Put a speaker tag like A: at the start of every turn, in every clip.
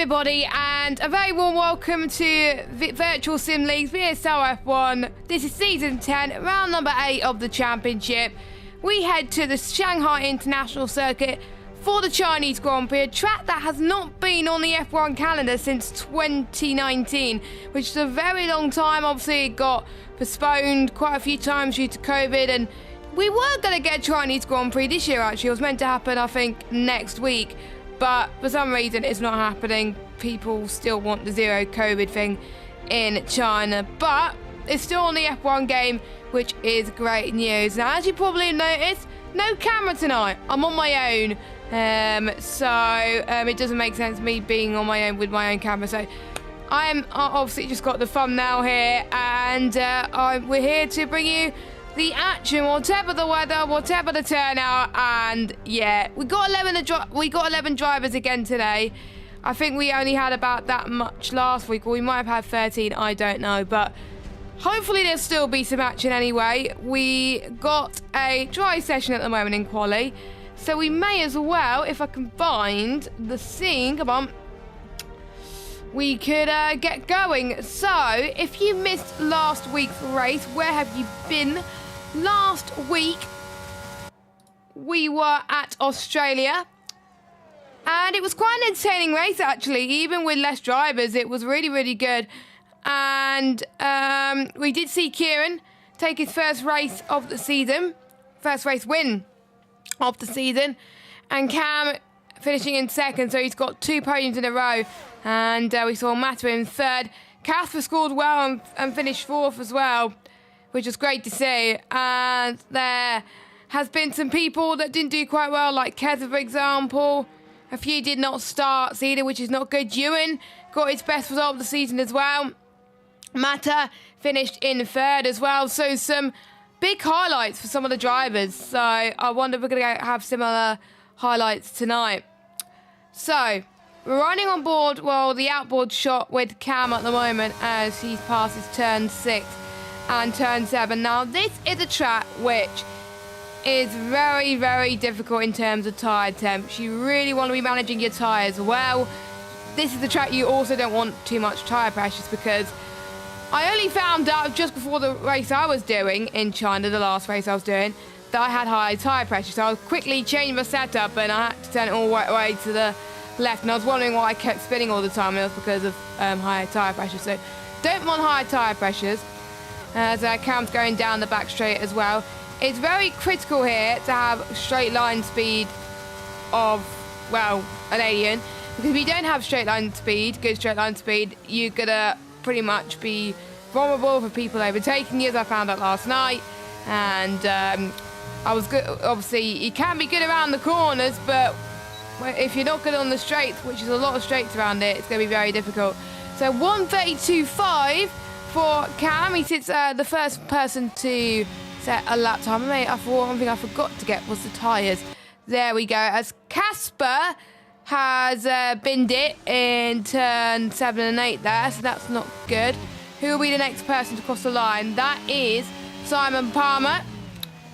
A: everybody, and a very warm welcome to Virtual Sim League's VSL F1. This is Season 10, round number 8 of the Championship. We head to the Shanghai International Circuit for the Chinese Grand Prix, a track that has not been on the F1 calendar since 2019, which is a very long time. Obviously, it got postponed quite a few times due to COVID, and we were going to get a Chinese Grand Prix this year, actually. It was meant to happen, I think, next week. But for some reason, it's not happening. People still want the zero COVID thing in China. But it's still on the F1 game, which is great news. Now, as you probably noticed, no camera tonight. I'm on my own. It doesn't make sense me being on my own with my own camera. So I'm obviously just got the thumbnail here. And we're here to bring you the action, whatever the weather, whatever the turnout, and yeah, we got 11 drivers again today. I think we only had about that much last week, or we might have had 13, I don't know, but hopefully there'll still be some action anyway. We got a dry session at the moment in quali, so we may as well, if I can find the scene, come on, we could get going. So, if you missed last week's race, where have you been? Last week, we were at Australia, and it was quite an entertaining race, actually. Even with less drivers, it was really, really good. And we did see Kieran take his first race of the season, first race win of the season, and Cam finishing in second, so he's got 2 podiums in a row. And we saw Mata in third. Casper scored well and finished fourth as well, which was great to see. And there has been some people that didn't do quite well, like Keza, for example. A few did not start either, which is not good. Ewan got his best result of the season as well. Mata finished in third as well. So some big highlights for some of the drivers. So I wonder if we're going to have similar highlights tonight. So we're running on board, well, the outboard shot with Cam at the moment as he passes turn 6. And turn 7. Now, this is a track which is very, very difficult in terms of tyre temps. You really want to be managing your tyres well. This is the track you also don't want too much tyre pressures, because I only found out just before the race I was doing in China, the last race I was doing, that I had high tyre pressure. So I quickly changed my setup and I had to turn it all the way to the left. And I was wondering why I kept spinning all the time, and it was because of high tyre pressure. So don't want high tyre pressures. As Cam's going down the back straight as well. It's very critical here to have straight line speed of, well, an alien. Because if you don't have straight line speed, good straight line speed, you're going to pretty much be vulnerable for people overtaking you, as I found out last night. And I was good. Obviously, you can be good around the corners, but if you're not good on the straights, which is a lot of straights around it, it's going to be very difficult. So 1:32.5. For Cam, he sits the first person to set a lap time. One thing I forgot to get was the tyres. There we go. As Casper has binned it in turn 7 and 8 there, so that's not good. Who will be the next person to cross the line? That is Simon Palmer,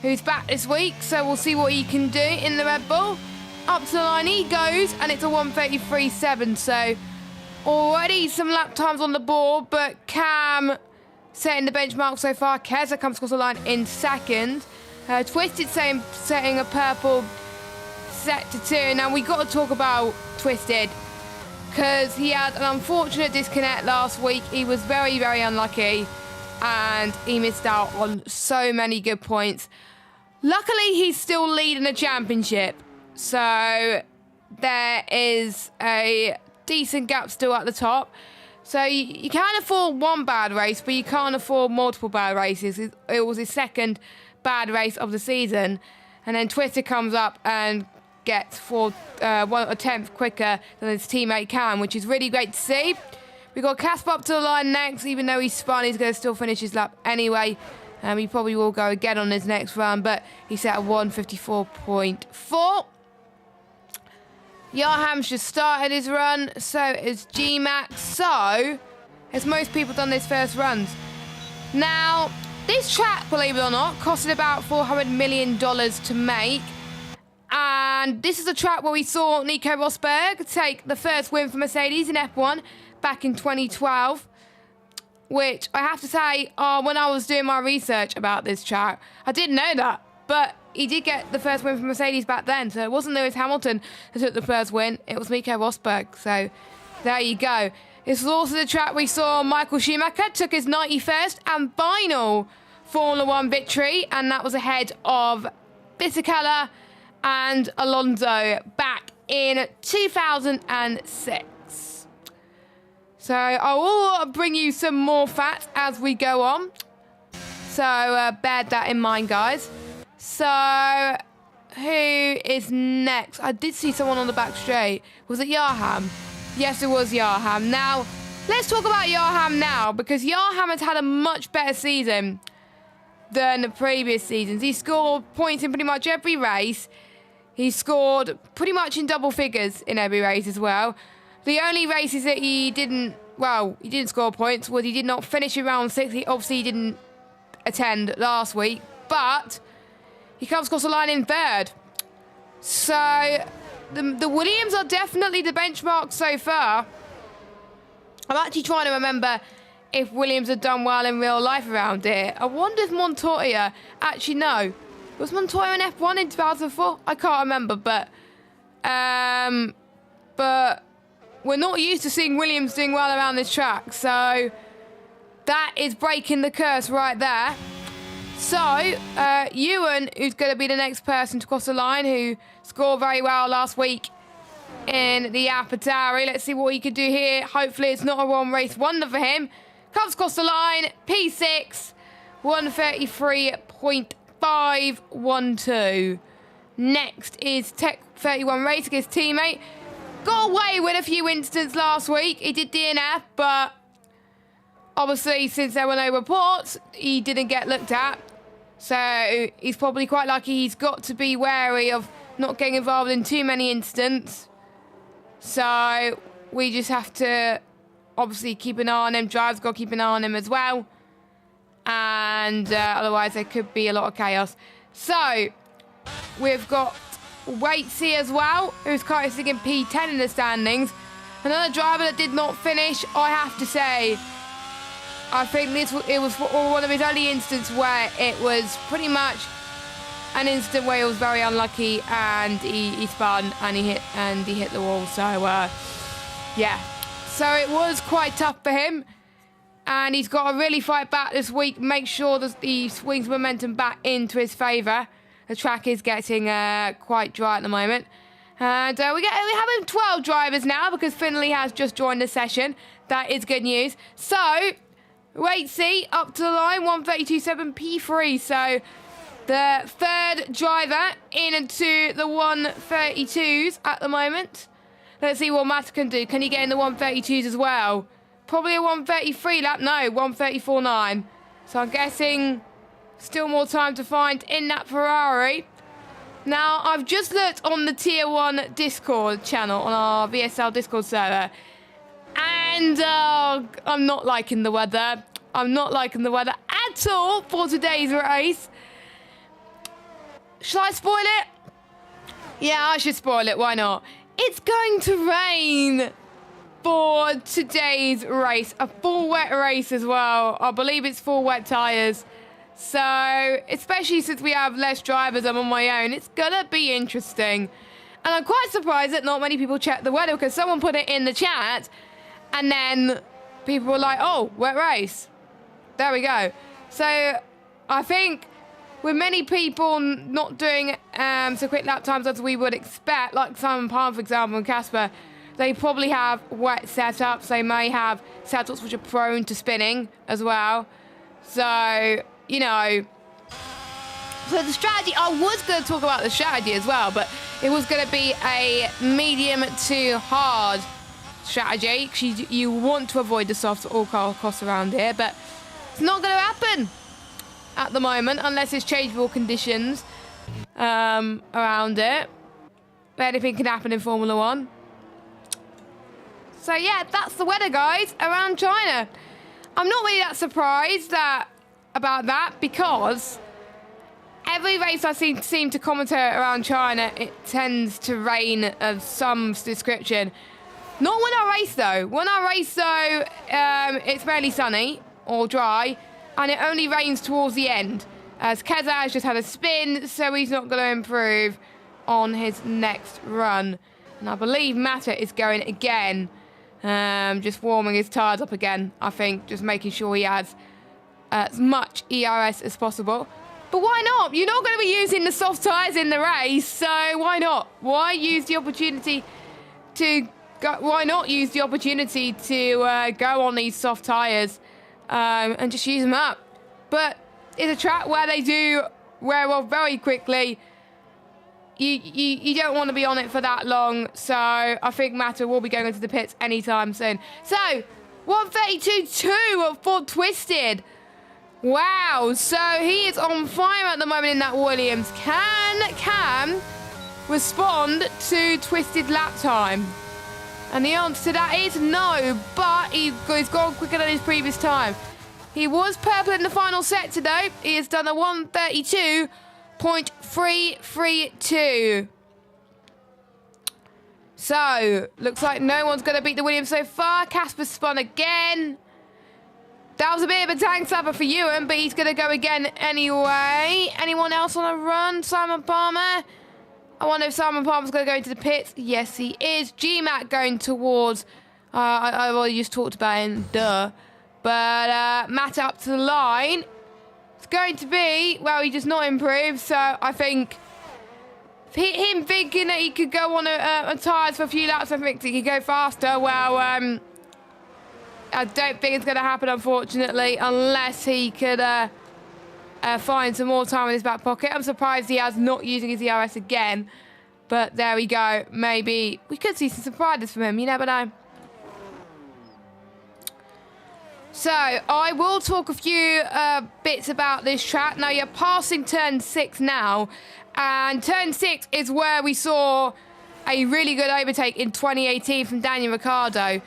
A: who's back this week, so we'll see what he can do in the Red Bull. Up to the line he goes, and it's a 1:33.7, so already some lap times on the board, but Cam setting the benchmark so far. Keza comes across the line in second. Twisted setting a purple sector 2. Now, we got to talk about Twisted, because he had an unfortunate disconnect last week. He was very, very unlucky, and he missed out on so many good points. Luckily, he's still leading the championship, so there is a decent gap still at the top. So you can afford one bad race, but you can't afford multiple bad races. It was his second bad race of the season. And then Twister comes up and gets a tenth quicker than his teammate Cam, which is really great to see. We got Casper up to the line next. Even though he's spun, he's going to still finish his lap anyway. He probably will go again on his next run, but he's at 1:54.4. Yarham's just started his run, so is G-Max. So, has most people done this first runs? Now, this track, believe it or not, costed about $400 million to make. And this is a track where we saw Nico Rosberg take the first win for Mercedes in F1 back in 2012. Which I have to say, when I was doing my research about this track, I didn't know that. But he did get the first win for Mercedes back then. So it wasn't Lewis Hamilton that took the first win. It was Nico Rosberg. So there you go. This was also the track we saw Michael Schumacher took his 91st and final Formula 1 victory. And that was ahead of Fisichella and Alonso back in 2006. So I will bring you some more facts as we go on. So bear that in mind, guys. So who is next? I did see someone on the back straight. Was it Yarham? Yes, it was Yarham. Now, let's talk about Yarham now, because Yarham has had a much better season than the previous seasons. He scored points in pretty much every race. He scored pretty much in double figures in every race as well. The only races that he didn't score points was he did not finish in round 6. He didn't attend last week, but he comes across the line in 3rd. So the Williams are definitely the benchmark so far. I'm actually trying to remember if Williams had done well in real life around here. I wonder if Montoya, actually no. Was Montoya in F1 in 2004? I can't remember, but we're not used to seeing Williams doing well around this track, so that is breaking the curse right there. So, Ewan, who's going to be the next person to cross the line, who scored very well last week in the AlphaTauri. Let's see what he could do here. Hopefully it's not a one race wonder for him. Comes across the line, P6, 133.512. Next is Tech 31 Racing, his teammate. Got away with a few incidents last week. He did DNF, but obviously since there were no reports, he didn't get looked at. So he's probably quite lucky. He's got to be wary of not getting involved in too many incidents. So we just have to obviously keep an eye on him. Driver's got to keep an eye on him as well. And otherwise there could be a lot of chaos. So we've got Waitsy as well, who's currently sitting in P10 in the standings. Another driver that did not finish, I have to say. I think it was one of his only instances where it was pretty much an instant where he was very unlucky and he spun and he hit the wall. So yeah, so it was quite tough for him, and he's got to really fight back this week. Make sure that he swings momentum back into his favour. The track is getting quite dry at the moment. And we have 12 drivers now because Finley has just joined the session. That is good news. So, Waitsy up to the line, 132.7 P3. So, the third driver into the 132s at the moment. Let's see what Matt can do. Can he get in the 132s as well? Probably a 133 lap. No, 134.9. So, I'm guessing still more time to find in that Ferrari. Now, I've just looked on the Tier 1 Discord channel on our VSL Discord server. And I'm not liking the weather. I'm not liking the weather at all for today's race. Shall I spoil it? Yeah, I should spoil it. Why not? It's going to rain for today's race. A full wet race as well. I believe it's full wet tyres. So, especially since we have less drivers, I'm on my own, it's going to be interesting. And I'm quite surprised that not many people check the weather, because someone put it in the chat, and then people were like, oh, wet race. There we go. So, I think with many people not doing so quick lap times as we would expect, like Simon Palm, for example, and Casper, they probably have wet setups. They may have setups which are prone to spinning as well. So, you know, so the strategy, I was going to talk about the strategy as well, but it was going to be a medium to hard strategy, because you want to avoid the softs at all costs around here, but it's not going to happen at the moment unless it's changeable conditions around it. Anything can happen in Formula 1. So yeah, that's the weather, guys, around China. I'm not really that surprised about that, because Every race I seem to commentate around China, it tends to rain of some description. Not when I race, though. When I race, though, it's fairly sunny or dry, and it only rains towards the end, as Keza has just had a spin, so he's not going to improve on his next run. And I believe Mata is going again, just warming his tyres up again, I think, just making sure he has as much ERS as possible. But why not? You're not going to be using the soft tyres in the race, so why not? Why use the opportunity to go, why not use the opportunity to go on these soft tyres and just use them up? But it's a track where they do wear off very quickly. You don't want to be on it for that long, so I think Mata will be going into the pits anytime soon. So, 132.2 for Twisted. Wow, so he is on fire at the moment in that Williams. Can Cam respond to Twisted lap time? And the answer to that is no, but he's gone quicker than his previous time. He was purple in the final sector, though. He has done a 132.332. So, looks like no one's going to beat the Williams so far. Casper spun again. That was a bit of a tank slapper for Ewan, but he's going to go again anyway. Anyone else on a run? Simon Palmer? I wonder if Simon Palmer's going to go into the pits. Yes, he is. GMAT going towards... I've already just talked about him, duh. But Matt up to the line. It's going to be... Well, he does not improve, so I think... Him thinking that he could go on a tyres for a few laps, I think he could go faster. Well, I don't think it's going to happen, unfortunately, unless he could find some more time in his back pocket. I'm surprised he has not using his ERS again. But there we go. Maybe we could see some surprises from him. You never know. So, I will talk a few bits about this track. Now, you're passing turn 6 now. And turn 6 is where we saw a really good overtake in 2018 from Daniel Ricciardo.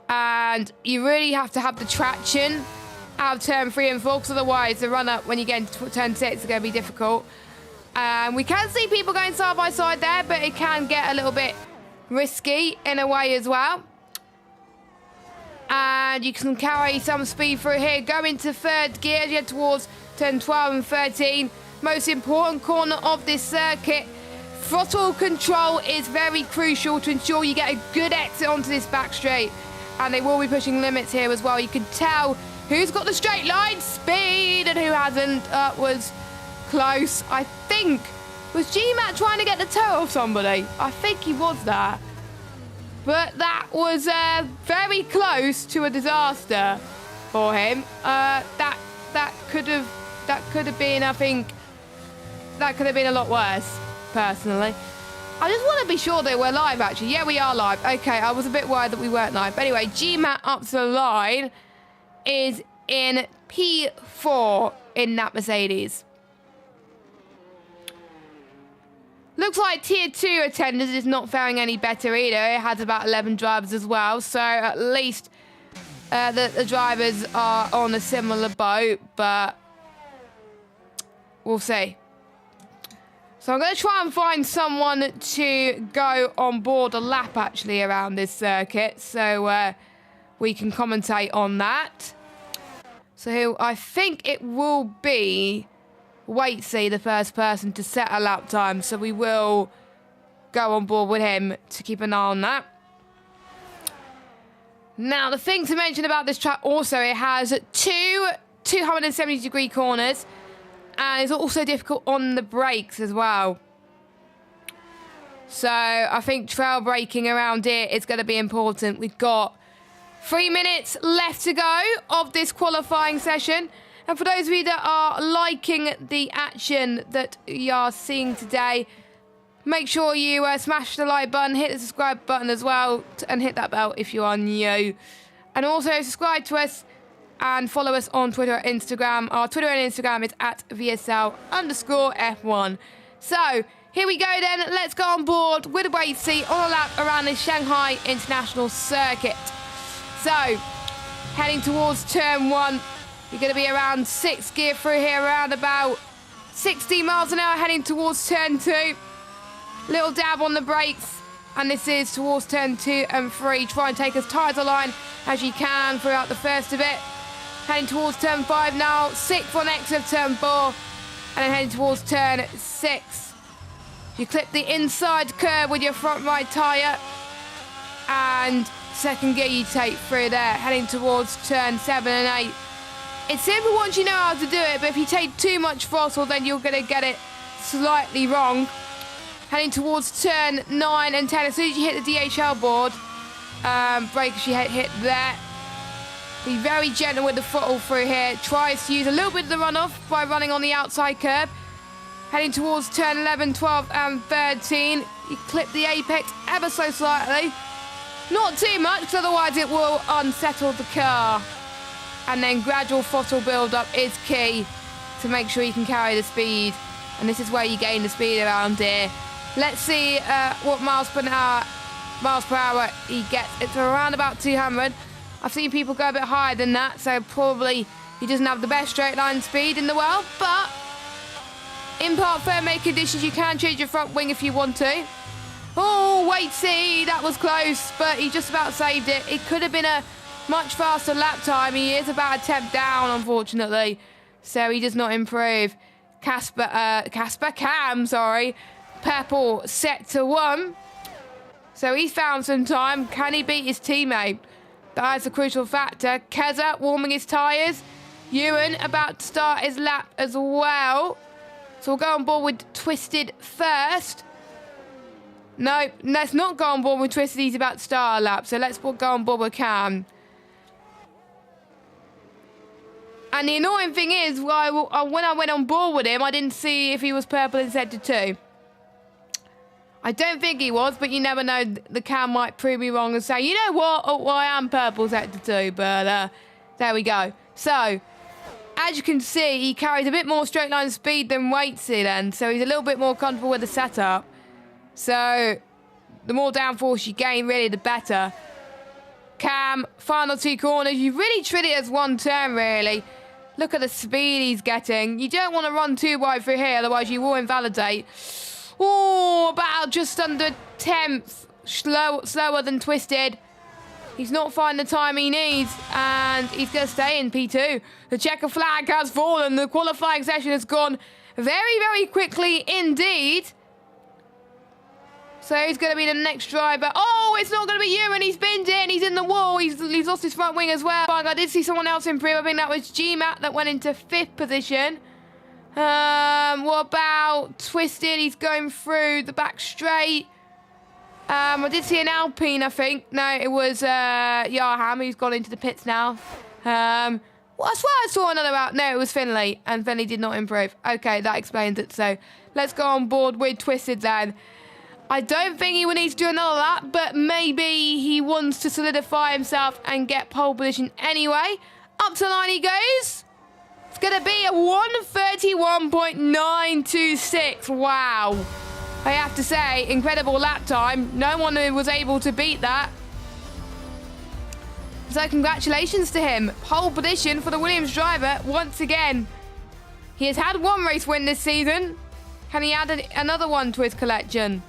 A: And you really have to have the traction out of turn 3 and 4, because otherwise the run-up when you get into turn 6 is going to be difficult. We can see people going side by side there, but it can get a little bit risky in a way as well. And you can carry some speed through here. Go into third gear, head towards turn 12 and 13. Most important corner of this circuit. Throttle control is very crucial to ensure you get a good exit onto this back straight. And they will be pushing limits here as well. You can tell who's got the straight line speed and who hasn't. Was close. I think, was GMAT trying to get the toe off somebody? I think he was that. But that was very close to a disaster for him. That could have been, I think, that could have been a lot worse, personally. I just want to be sure that we're live, actually. Yeah, we are live. Okay, I was a bit worried that we weren't live. But anyway, GMAT up to the line is in P4 in that Mercedes. Looks like Tier 2 attendance is not faring any better either. It has about 11 drivers as well. So at least the drivers are on a similar boat. But we'll see. So I'm going to try and find someone to go on board a lap, actually, around this circuit. So we can commentate on that. So I think it will be Waitsy, the first person to set a lap time. So we will go on board with him to keep an eye on that. Now, the thing to mention about this track also, it has two 270-degree corners. And it's also difficult on the brakes as well. So I think trail braking around here is going to be important. We've got 3 minutes left to go of this qualifying session. And for those of you that are liking the action that you are seeing today, make sure you smash the like button, hit the subscribe button as well, and hit that bell if you are new. And also subscribe to us and follow us on Twitter and Instagram. Our Twitter and Instagram is at VSL_F1. So, here we go then. Let's go on board with a Waitsy on a lap around the Shanghai International Circuit. So, heading towards turn 1. You're going to be around 6th gear through here, around about 60 miles an hour heading towards turn 2. Little dab on the brakes. And this is towards turn 2 and 3. Try and take as tight a line as you can throughout the first of it. Heading towards turn 5 now. 6th on exit of turn 4. And then heading towards turn 6. You clip the inside curb with your front right tyre. And second gear you take through there. Heading towards turn 7 and 8. It's simple once you know how to do it. But if you take too much throttle, then you're going to get it slightly wrong. Heading towards turn 9 and 10. As soon as you hit the DHL board, brake as you hit there. Be very gentle with the throttle through here. Tries to use a little bit of the runoff by running on the outside curb. Heading towards turn 11, 12 and 13. You clip the apex ever so slightly. Not too much, because otherwise it will unsettle the car. And then gradual throttle build-up is key to make sure you can carry the speed. And this is where you gain the speed around here. Let's see what miles per hour he gets. It's around about 200. I've seen people go a bit higher than that, so probably he doesn't have the best straight line speed in the world. But in part fair make conditions, you can change your front wing if you want to. Oh, wait, see, that was close, but he just about saved it. It could have been a much faster lap time. He is about a tenth down, unfortunately, so he does not improve. Cam, Purple set to 1. So he's found some time. Can he beat his teammate? That is a crucial factor. Keza warming his tyres. Ewan about to start his lap as well. So we'll go on board with Twisted first. No, let's not go on board with Twisted. He's about to start a lap. So let's go on board with Cam. And the annoying thing is, when I went on board with him, I didn't see if he was purple in sector 2. I don't think he was, but you never know. The Cam might prove me wrong and say, you know what? Oh, well, I am purple sector 2, but there we go. So, as you can see, he carries a bit more straight line speed than Waitsy then, so he's a little bit more comfortable with the setup. So, the more downforce you gain, really, the better. Cam, final 2 corners. You really treat it as one turn, really. Look at the speed he's getting. You don't want to run too wide through here, otherwise you will invalidate. Oh, about just under 10th. Slower than Twisted. He's not finding the time he needs, and he's going to stay in P2. The checker flag has fallen. The qualifying session has gone very, very quickly indeed. So he's going to be the next driver. Oh, it's not going to be Ewan. He's binned in. He's in the wall. He's lost his front wing as well. I did see someone else improve. I think that was GMAT that went into 5th position. What about Twisted? He's going through the back straight. I did see an Alpine, I think. No, it was Yarham who's gone into the pits now. Well, I swear I saw another out. No, it was Finley, and Finley did not improve. Okay, that explains it. So let's go on board with Twisted then. I don't think he will need to do another lap, but maybe he wants to solidify himself and get pole position anyway. Up to line he goes. It's going to be a 1:31.926. Wow. I have to say, incredible lap time. No one was able to beat that. So congratulations to him. Pole position for the Williams driver once again. He has had 1 race win this season. Can he add another one to his collection?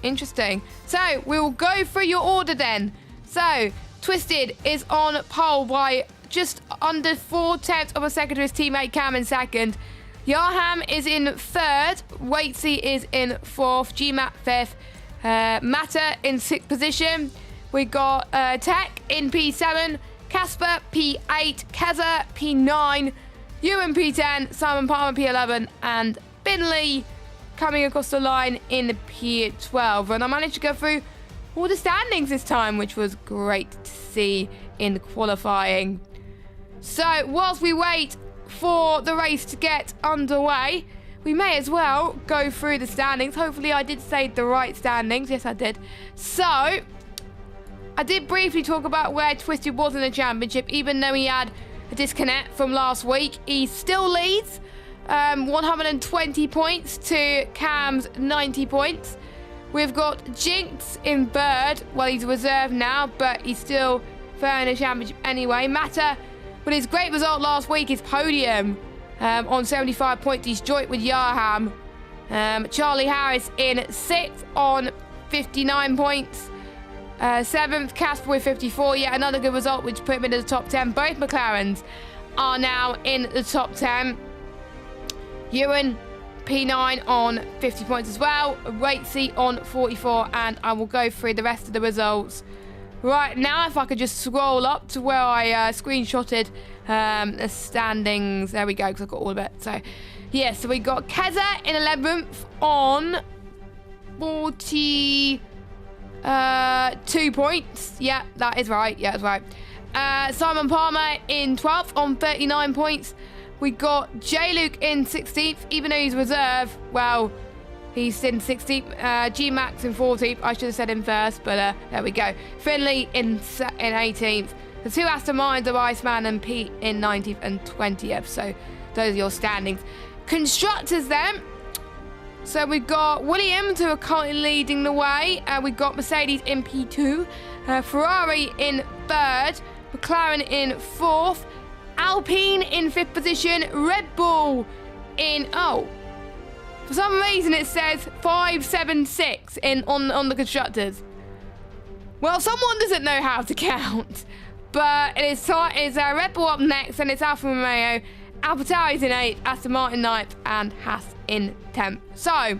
A: Interesting. So we will go through your order then. So Twisted is on pole by just under 4/10 of a second to his teammate Cam in second. Yarham is in 3rd. Waitsy is in 4th. GMAT 5th. Matter in 6th position. We got Tech in P7. Casper P8. Keza P9. Ewan P10. Simon Palmer P11. And Binley coming across the line in P12. And I managed to go through all the standings this time, which was great to see in qualifying. So whilst we wait for the race to get underway, we may as well go through the standings. Hopefully I did say the right standings. Yes, I did. So I did briefly talk about where Twisted was in the championship. Even though he had a disconnect from last week, he still leads. 120 points to Cam's 90 points. We've got Jinx in third. Well, he's reserved now, but he's still fair in the championship anyway. Matter, with his great result last week, is podium. on 75 points. He's joint with Yarham. Charlie Harris in 6th on 59 points. 7th, Casper with 54. Yet another good result, which put him into the top 10. Both McLarens are now in the top 10. Ewan, P9 on 50 points as well. Ratesy on 44. And I will go through the rest of the results right now. If I could just scroll up to where I screenshotted the standings. There we go, because I've got all of it. So, yeah, so we got Keza in 11th on 42 points. Yeah, that is right. Yeah, that's right. Simon Palmer in 12th on 39 points. We got J-Luke in 16th, even though he's reserve. Well, he's in 16th. G-Max in 14th. I should have said him first, but there we go. Finley in 18th. The two Aston Martins are Iceman and Pete in 19th and 20th. So those are your standings. Constructors then. So we've got Williams, who are currently leading the way. We've got Mercedes in P2. Ferrari in 3rd. McLaren in 4th. Alpine in 5th position. Red Bull in... Oh. For some reason it says 576 on the constructors. Well, someone doesn't know how to count. But it is Red Bull up next, and it's Alfa Romeo. AlphaTauri's in 8th, Aston Martin 9th, and Haas in 10th. So,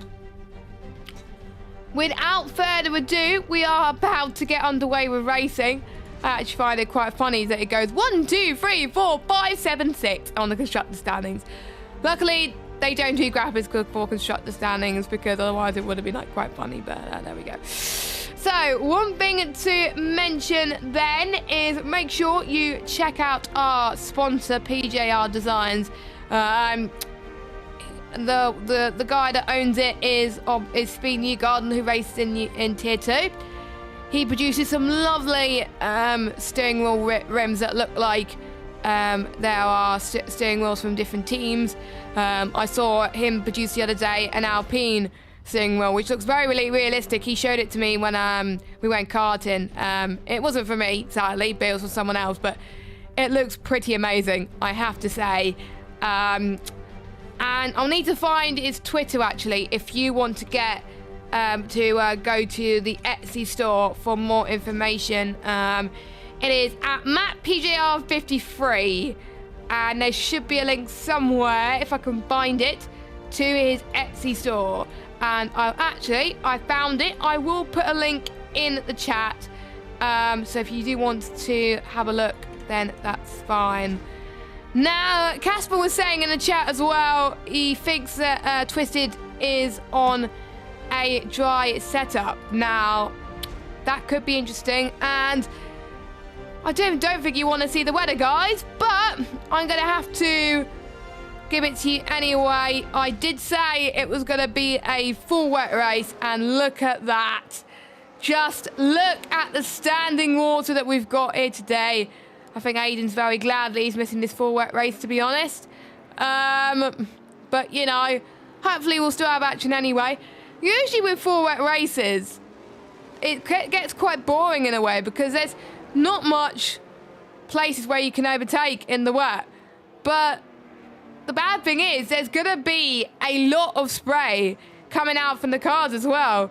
A: without further ado, we are about to get underway with racing. I actually find it quite funny that it goes 1, 2, 3, 4, 5, 7, 6 on the constructor standings. Luckily, they don't do graphics for constructor standings, because otherwise it would have been like quite funny, but there we go. So, one thing to mention then is make sure you check out our sponsor, PJR Designs. The guy that owns it is Speed Newgarden, who races in Tier 2. He produces some lovely steering wheel rims that look like there are steering wheels from different teams. I saw him produce the other day an Alpine steering wheel, which looks very realistic. He showed it to me when we went karting. It wasn't for me, sadly, but it was for someone else, but it looks pretty amazing, I have to say. And I'll need to find his Twitter, actually, if you want to get to go to the Etsy store for more information. It is at MattPJR53, and there should be a link somewhere, if I can find it, to his Etsy store. And I found it. I will put a link in the chat. So if you do want to have a look, then that's fine. Now, Casper was saying in the chat as well, he thinks that Twisted is on a dry setup. Now, that could be interesting. And I don't think you want to see the weather, guys. But I'm going to have to give it to you anyway. I did say it was going to be a full wet race, and look at that. Just look at the standing water that we've got here today. I think Aiden's very glad that he's missing this full wet race, to be honest. But, you know, hopefully we'll still have action anyway. Usually with full wet races, it gets quite boring in a way, because there's not much places where you can overtake in the wet. But the bad thing is, there's going to be a lot of spray coming out from the cars as well.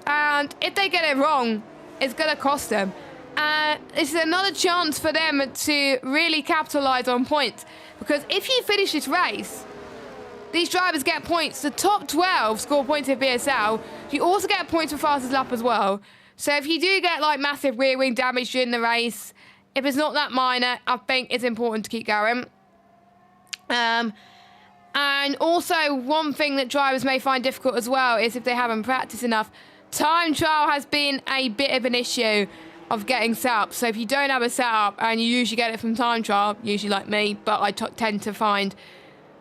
A: And if they get it wrong, it's going to cost them. And it's another chance for them to really capitalise on points. Because if you finish this race, these drivers get points. The top 12 score points in VSL. You also get points for fastest lap as well. So if you do get like massive rear wing damage during the race, if it's not that minor, I think it's important to keep going. And also, one thing that drivers may find difficult as well is if they haven't practiced enough. Time trial has been a bit of an issue of getting set up. So if you don't have a setup, and you usually get it from time trial, usually like me, but I tend to find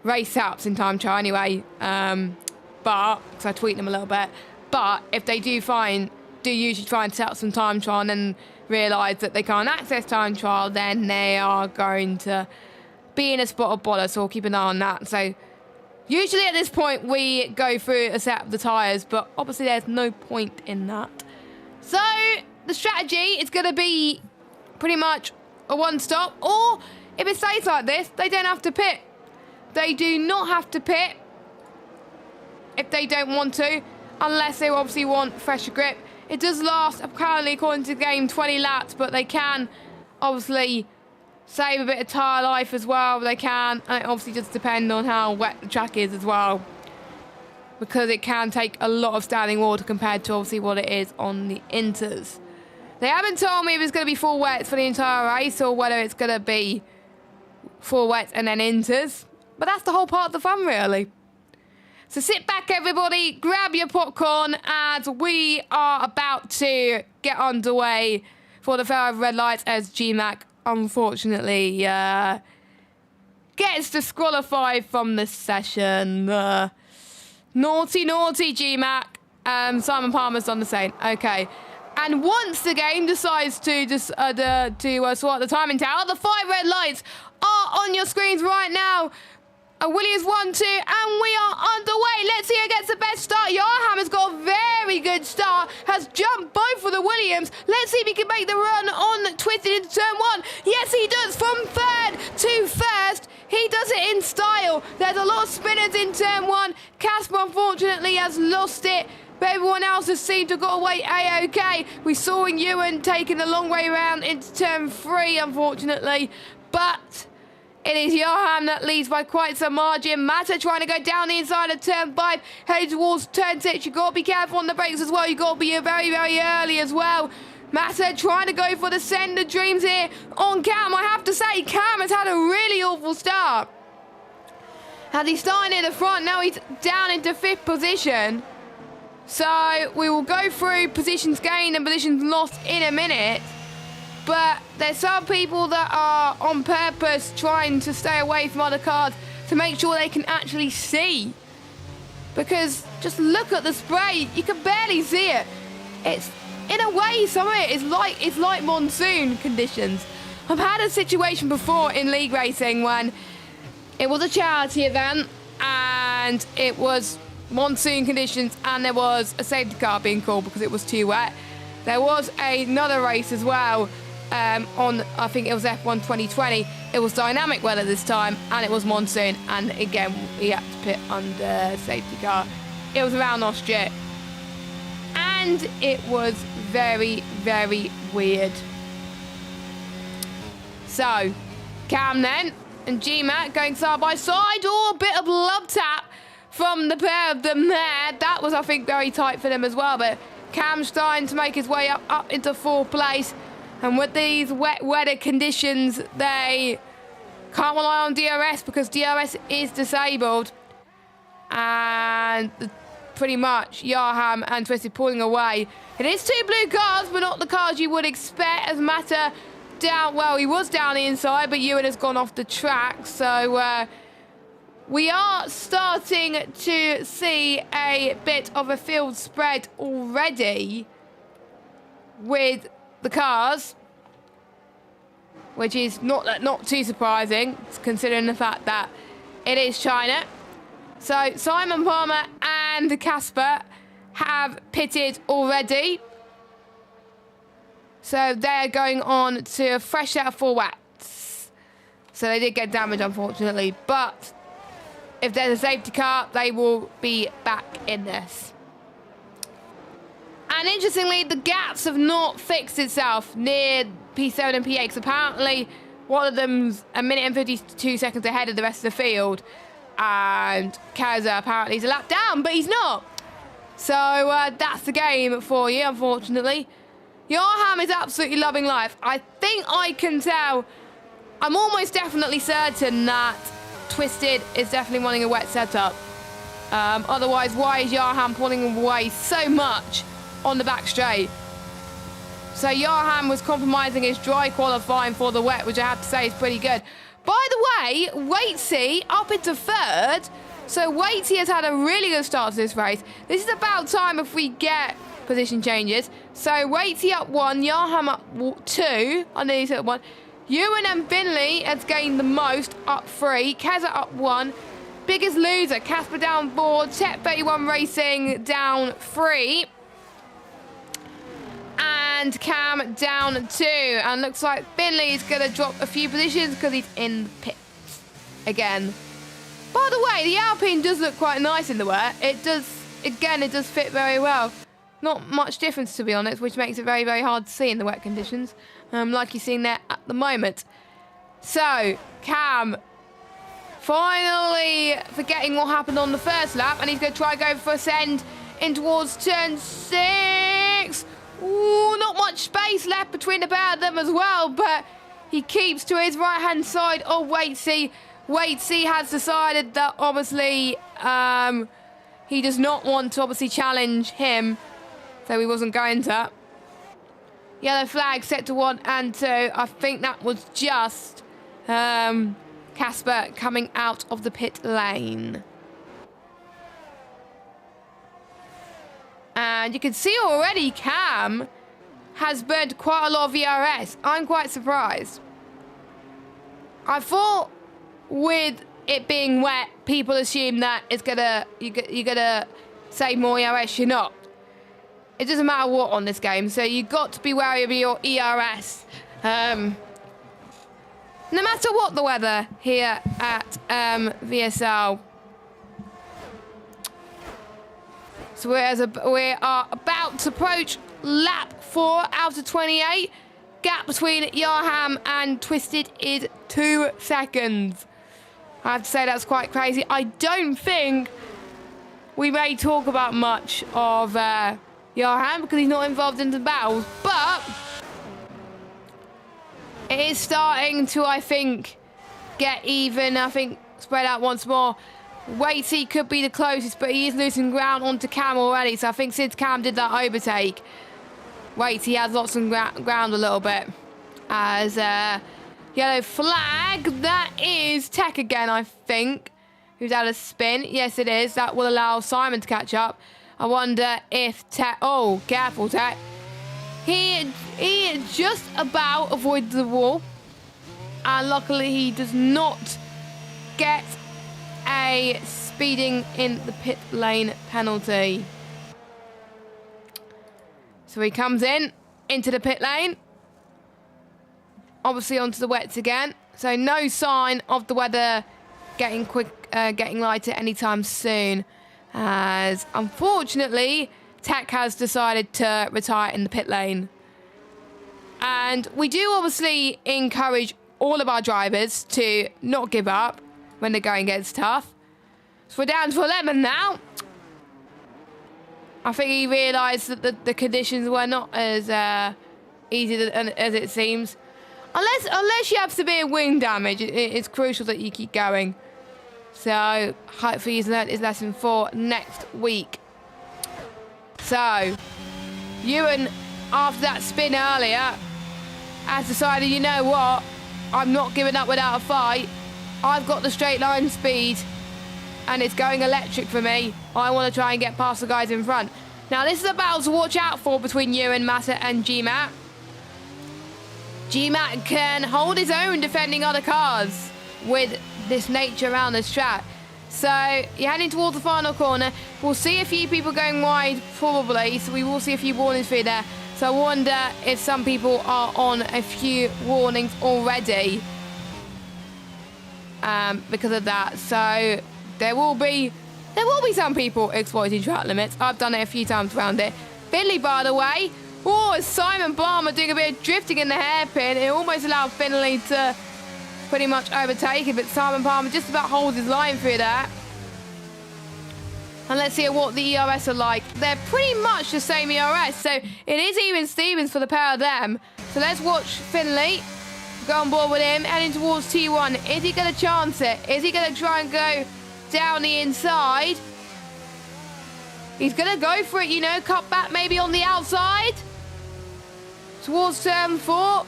A: race setups in time trial anyway, but because I tweak them a little bit. But if they do usually try and set up some time trial and then realise that they can't access time trial, then they are going to be in a spot of bother, so we'll keep an eye on that. So usually at this point we go through a set of the tyres, but obviously there's no point in that. So the strategy is going to be pretty much a one-stop, or if it stays like this, they don't have to pit. They do not have to pit if they don't want to, unless they obviously want fresher grip. It does last, apparently, according to the game, 20 laps, but they can obviously save a bit of tyre life as well. They can, and it obviously does depend on how wet the track is as well, because it can take a lot of standing water compared to obviously what it is on the inters. They haven't told me if it's going to be full wets for the entire race or whether it's going to be full wets and then inters, but that's the whole part of the fun, really. So sit back, everybody, grab your popcorn, as we are about to get underway for the fair of red lights as GMAC, unfortunately, gets disqualified from this session. Naughty, naughty GMAC. Simon Palmer's done the same. Okay. And once the game decides to sort the timing tower, the 5 red lights are on your screens right now. Williams 1, 2, and we are underway. Let's see who gets the best start. Yarham has got a very good start, has jumped both of the Williams. Let's see if he can make the run on Twisted into turn 1. Yes, he does, from third to first. He does it in style. There's a lot of spinners in turn 1. Casper, unfortunately, has lost it, but everyone else has seemed to have got away A-OK. We saw Ewan taking the long way around into turn 3, unfortunately, but it is Johan that leads by quite some margin. Mata trying to go down the inside of turn 5, heading towards turn 6. You've got to be careful on the brakes as well. You've got to be very, very early as well. Mata trying to go for the send of dreams here on Cam. I have to say, Cam has had a really awful start. As he's starting in the front, now he's down into 5th position. So we will go through positions gained and positions lost in a minute. But there's some people that are on purpose trying to stay away from other cars to make sure they can actually see. Because just look at the spray, you can barely see it. It's, in a way, some of it is like monsoon conditions. I've had a situation before in league racing when it was a charity event and it was monsoon conditions and there was a safety car being called because it was too wet. There was another race as well. On, I think it was F1 2020, it was dynamic weather this time, and it was monsoon, and again, we had to pit under safety car. It was around Austria, and it was very, very weird. So, Cam then, and GMAC going side by side. Oh, a bit of love tap from the pair of them there. That was, I think, very tight for them as well, but Cam's starting to make his way up into 4th place. And with these wet weather conditions, they can't rely on DRS because DRS is disabled. And pretty much Yarham and Twisted pulling away. It is 2 blue cars, but not the cars you would expect. As Mata down, well, he was down the inside, but Ewan has gone off the track. So we are starting to see a bit of a field spread already with the cars, which is not too surprising considering the fact that it is China. So Simon Palmer and Casper have pitted already, so they're going on to a fresh set of 4 wets. So they did get damage, unfortunately, but if there's a safety car, they will be back in this. And interestingly, the gaps have not fixed itself near P7 and P8, because apparently one of them's a minute and 52 seconds ahead of the rest of the field. And Kaza apparently is a lap down, but he's not. So that's the game for you, unfortunately. Yarham is absolutely loving life. I think I can tell, I'm almost definitely certain that Twisted is definitely wanting a wet setup. Otherwise, why is Yarham pulling away so much on the back straight? So Yarham was compromising his dry qualifying for the wet, which I have to say is pretty good. By the way, Waitsy up into 3rd. So Waitsy has had a really good start to this race. This is about time if we get position changes. So Waitsy up 1, Yarham up 2, underneath at 1. Ewan and Finley has gained the most, up 3. Keza up 1. Biggest loser, Casper down 4. Tech 31 Racing down 3. And Cam down 2. And looks like Finley's going to drop a few positions because he's in the pits again. By the way, the Alpine does look quite nice in the wet. It does, again, it does fit very well. Not much difference, to be honest, which makes it very, very hard to see in the wet conditions, like you're seeing there at the moment. So, Cam, finally forgetting what happened on the first lap, and he's going to try and go for a send in towards turn 6. Ooh, not much space left between the pair of them as well, but he keeps to his right-hand side of Waitsy. Waitsy has decided that, obviously, he does not want to, obviously, challenge him, so he wasn't going to. Yellow flag set to 1 and 2. I think that was just Casper coming out of the pit lane. And you can see already Cam has burned quite a lot of ERS. I'm quite surprised. I thought with it being wet, people assume that it's you're gonna save more ERS. You're not. It doesn't matter what on this game, so you've got to be wary of your ERS. No matter what the weather here at VSL. So we are about to approach lap 4 out of 28. Gap between Yarham and Twisted is 2 seconds. I have to say that's quite crazy. I don't think we may talk about much of Yarham because he's not involved in the battles, but it is starting to, I think, get even. I think spread out once more. Waitsy could be the closest, but he is losing ground onto Cam already. So I think since Cam did that overtake, Waitsy has lost some ground a little bit. As yellow flag, that is Tech again, I think, who's had a spin. Yes, it is. That will allow Simon to catch up. I wonder if Tech... Oh, careful, Tech. He just about avoided the wall. And luckily he does not get a speeding in the pit lane penalty. So he comes into the pit lane. Obviously onto the wets again. So no sign of the weather getting lighter anytime soon. As unfortunately, Tech has decided to retire in the pit lane. And we do obviously encourage all of our drivers to not give up when the going gets tough. So we're down to 11 now. I think he realised that the conditions were not as easy as it seems. Unless you have severe wing damage, it's crucial that you keep going. So hopefully he's learnt his lesson for next week. So Ewan, after that spin earlier, has decided, you know what, I'm not giving up without a fight. I've got the straight line speed and it's going electric for me. I want to try and get past the guys in front. Now this is a battle to watch out for between Ewan, Massa and GMAT. GMAT can hold his own defending other cars with this nature around this track. So you're heading towards the final corner. We'll see a few people going wide probably, so we will see a few warnings through there. So I wonder if some people are on a few warnings already because of that. So there will be some people exploiting track limits. I've done it a few times around it. Finley, by the way. Oh, Simon Palmer doing a bit of drifting in the hairpin. It almost allowed Finley to pretty much overtake it, but Simon Palmer just about holds his line through that. And let's see what the ERS are like. They're pretty much the same ERS, so it is even Stevens for the pair of them. So let's watch Finley go on board with him, heading towards T1. Is he going to chance it? Is he going to try and go down the inside? He's going to go for it, you know, cut back maybe on the outside. Towards turn 4.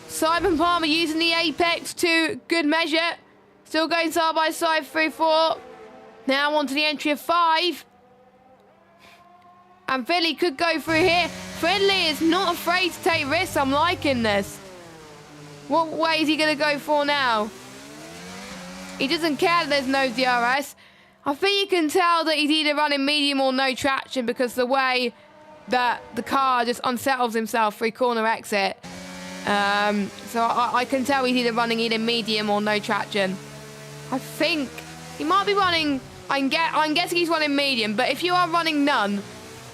A: Simon Palmer using the apex to good measure. Still going side by side, 3-4. Now on to the entry of 5. And Finley could go through here. Finley is not afraid to take risks. I'm liking this. What way is he going to go for now? He doesn't care that there's no DRS. I think you can tell that he's either running medium or no traction because the way that the car just unsettles himself through corner exit. So I can tell he's either running medium or no traction. I think He might be running... I'm guessing he's running medium, but if you are running none,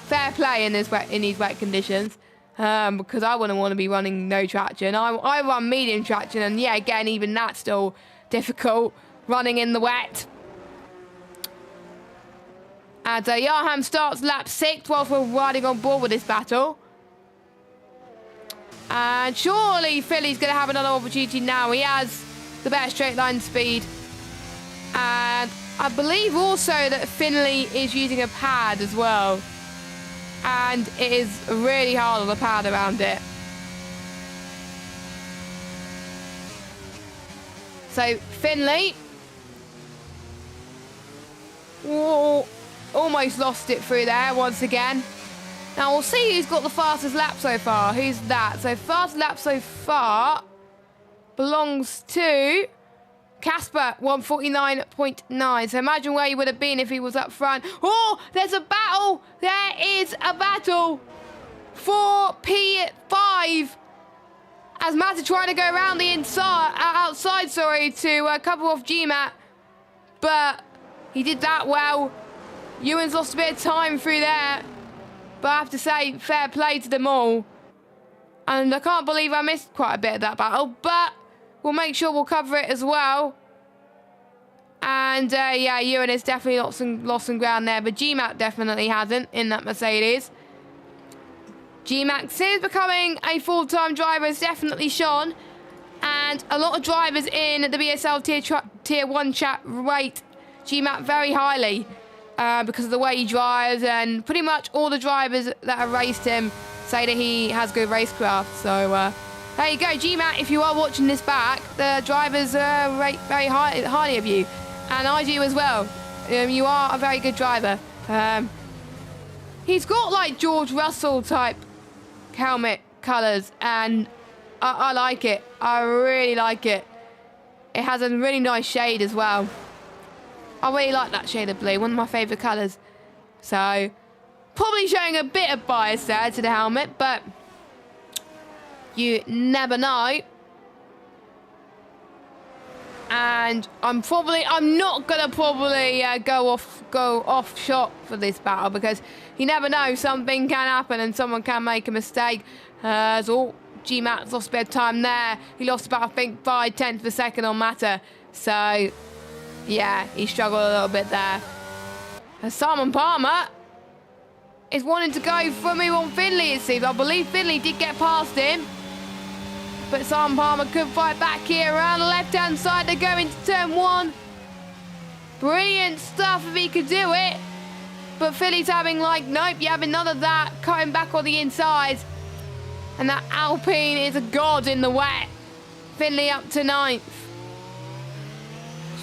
A: fair play in these wet conditions. Because I wouldn't want to be running no traction. I run medium traction, and yeah, again, even that's still difficult running in the wet. And Yarham starts lap 6 whilst we're riding on board with this battle. And surely Philly's going to have another opportunity now. He has the better straight line speed. And I believe also that Finley is using a pad as well. And it is really hard on the pad around it. So Finley. Whoa, almost lost it through there once again. Now we'll see who's got the fastest lap so far. Who's that? So fastest lap so far belongs to Casper, 149.9. So imagine where he would have been if he was up front. Oh, there's a battle. There is a battle for P5. As Matt is trying to go around the outside, to cover off GMAT. But he did that well. Ewan's lost a bit of time through there. But I have to say, fair play to them all. And I can't believe I missed quite a bit of that battle. But we'll make sure we'll cover it as well. And yeah, Ewan has definitely lost some ground there. But GMAT definitely hasn't in that Mercedes. GMAX is becoming a full-time driver, has definitely shone. And a lot of drivers in the VSL Tier 1 chat rate GMAT very highly. Because of the way he drives, and pretty much all the drivers that have raced him say that he has good racecraft. So there you go, GMAT. If you are watching this back, the drivers rate very highly of you, and I do as well. You are a very good driver. He's got like George Russell type helmet colours, and I like it. I really like it. It has a really nice shade as well. I really like that shade of blue, one of my favourite colours. So, probably showing a bit of bias there to the helmet, but you never know. And I'm not gonna go off shot for this battle, because you never know, something can happen and someone can make a mistake. So GMAT's lost a bit of time there. He lost about, I think, 5/10 of a second on Matter. So yeah, he struggled a little bit there. And Simon Palmer is wanting to go for me on Finley, it seems. I believe Finley did get past him. But Simon Palmer could fight back here around the left-hand side to go into turn 1. Brilliant stuff if he could do it. But Finley's having like, nope, you're having none of that. Cutting back on the inside. And that Alpine is a god in the wet. Finley up to 9th.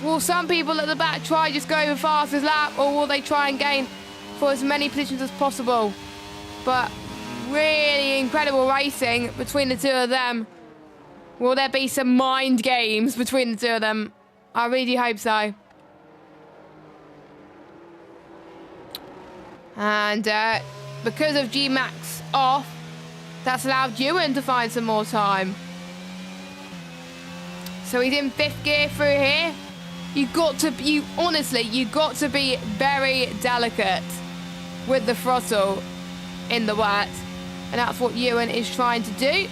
A: Will some people at the back try just go the fastest lap, or will they try and gain for as many positions as possible? But really incredible racing between the two of them. Will there be some mind games between the two of them? I really hope so. And because of GMAX off, that's allowed Ewan to find some more time. So he's in 5th gear through here. Honestly, you got to be very delicate with the throttle in the wet. And that's what Ewan is trying to do.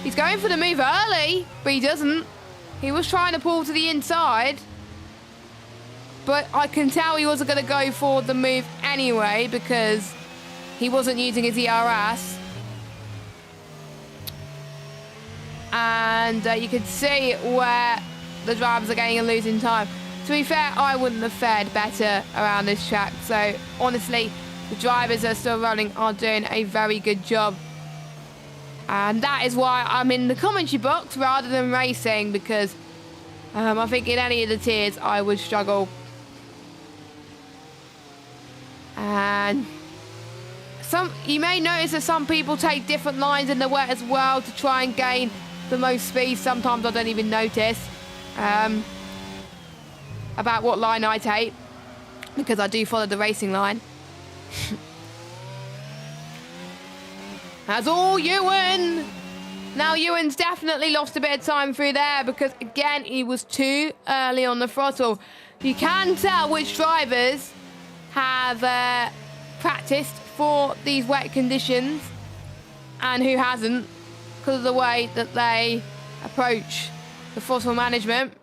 A: He's going for the move early, but he doesn't. He was trying to pull to the inside. But I can tell he wasn't going to go for the move anyway, because he wasn't using his ERS. And you can see where the drivers are getting and losing time. To be fair, I wouldn't have fared better around this track. So honestly, the drivers that are still running are doing a very good job. And that is why I'm in the commentary box rather than racing, because I think in any of the tiers I would struggle. And you may notice that some people take different lines in the wet as well to try and gain the most speed. Sometimes I don't even notice about what line I take, because I do follow the racing line. That's all Ewan. Now Ewan's definitely lost a bit of time through there, because again he was too early on the throttle. you can tell which drivers have practiced for these wet conditions and who hasn't, because of the way that they approach the throttle management.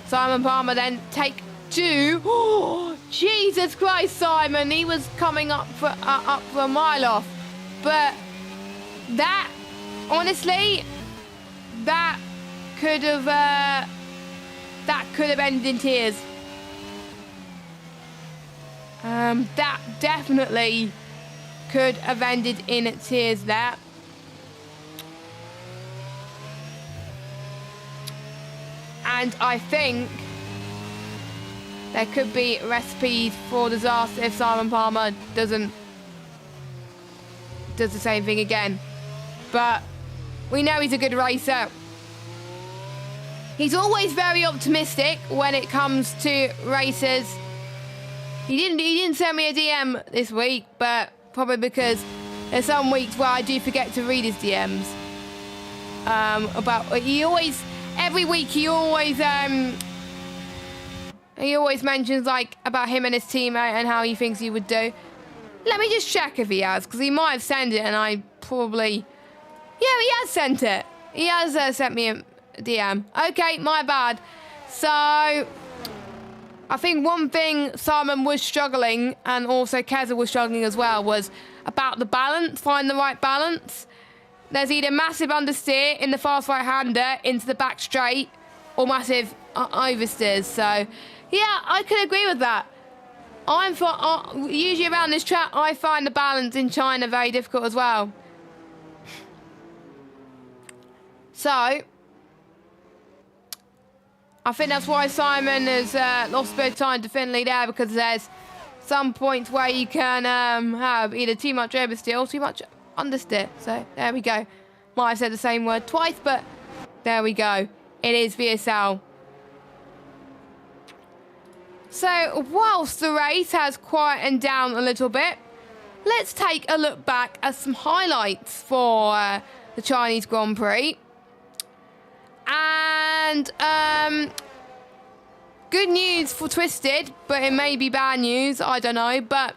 A: Simon Palmer then take 2. Oh, Jesus Christ, Simon! He was coming up for a mile off, but that, honestly, that could have ended in tears. That definitely could have ended in tears there. And I think there could be recipes for disaster if Simon Palmer does the same thing again. But we know he's a good racer. He's always very optimistic when it comes to races. He didn't send me a DM this week, but probably because there's some weeks where I do forget to read his DMs. Every week he always mentions like about him and his teammate and how he thinks he would do. Let me just check if he has, because he might have sent it and I probably... Yeah, he has sent it. He has sent me a DM. Okay, my bad. So, I think one thing Simon was struggling, and also Keza was struggling as well, was about the balance, find the right balance. There's either massive understeer in the fast right-hander into the back straight, or massive oversteers. So, yeah, I could agree with that. Usually around this track, I find the balance in China very difficult as well. So, I think that's why Simon has lost a bit of time to Finley there, because there's some points where you can have either too much oversteer or too much understeer. So, there we go. Might have said the same word twice, but there we go. It is VSL. So, whilst the race has quietened down a little bit, let's take a look back at some highlights for the Chinese Grand Prix. And, good news for Twisted, but it may be bad news, I don't know. But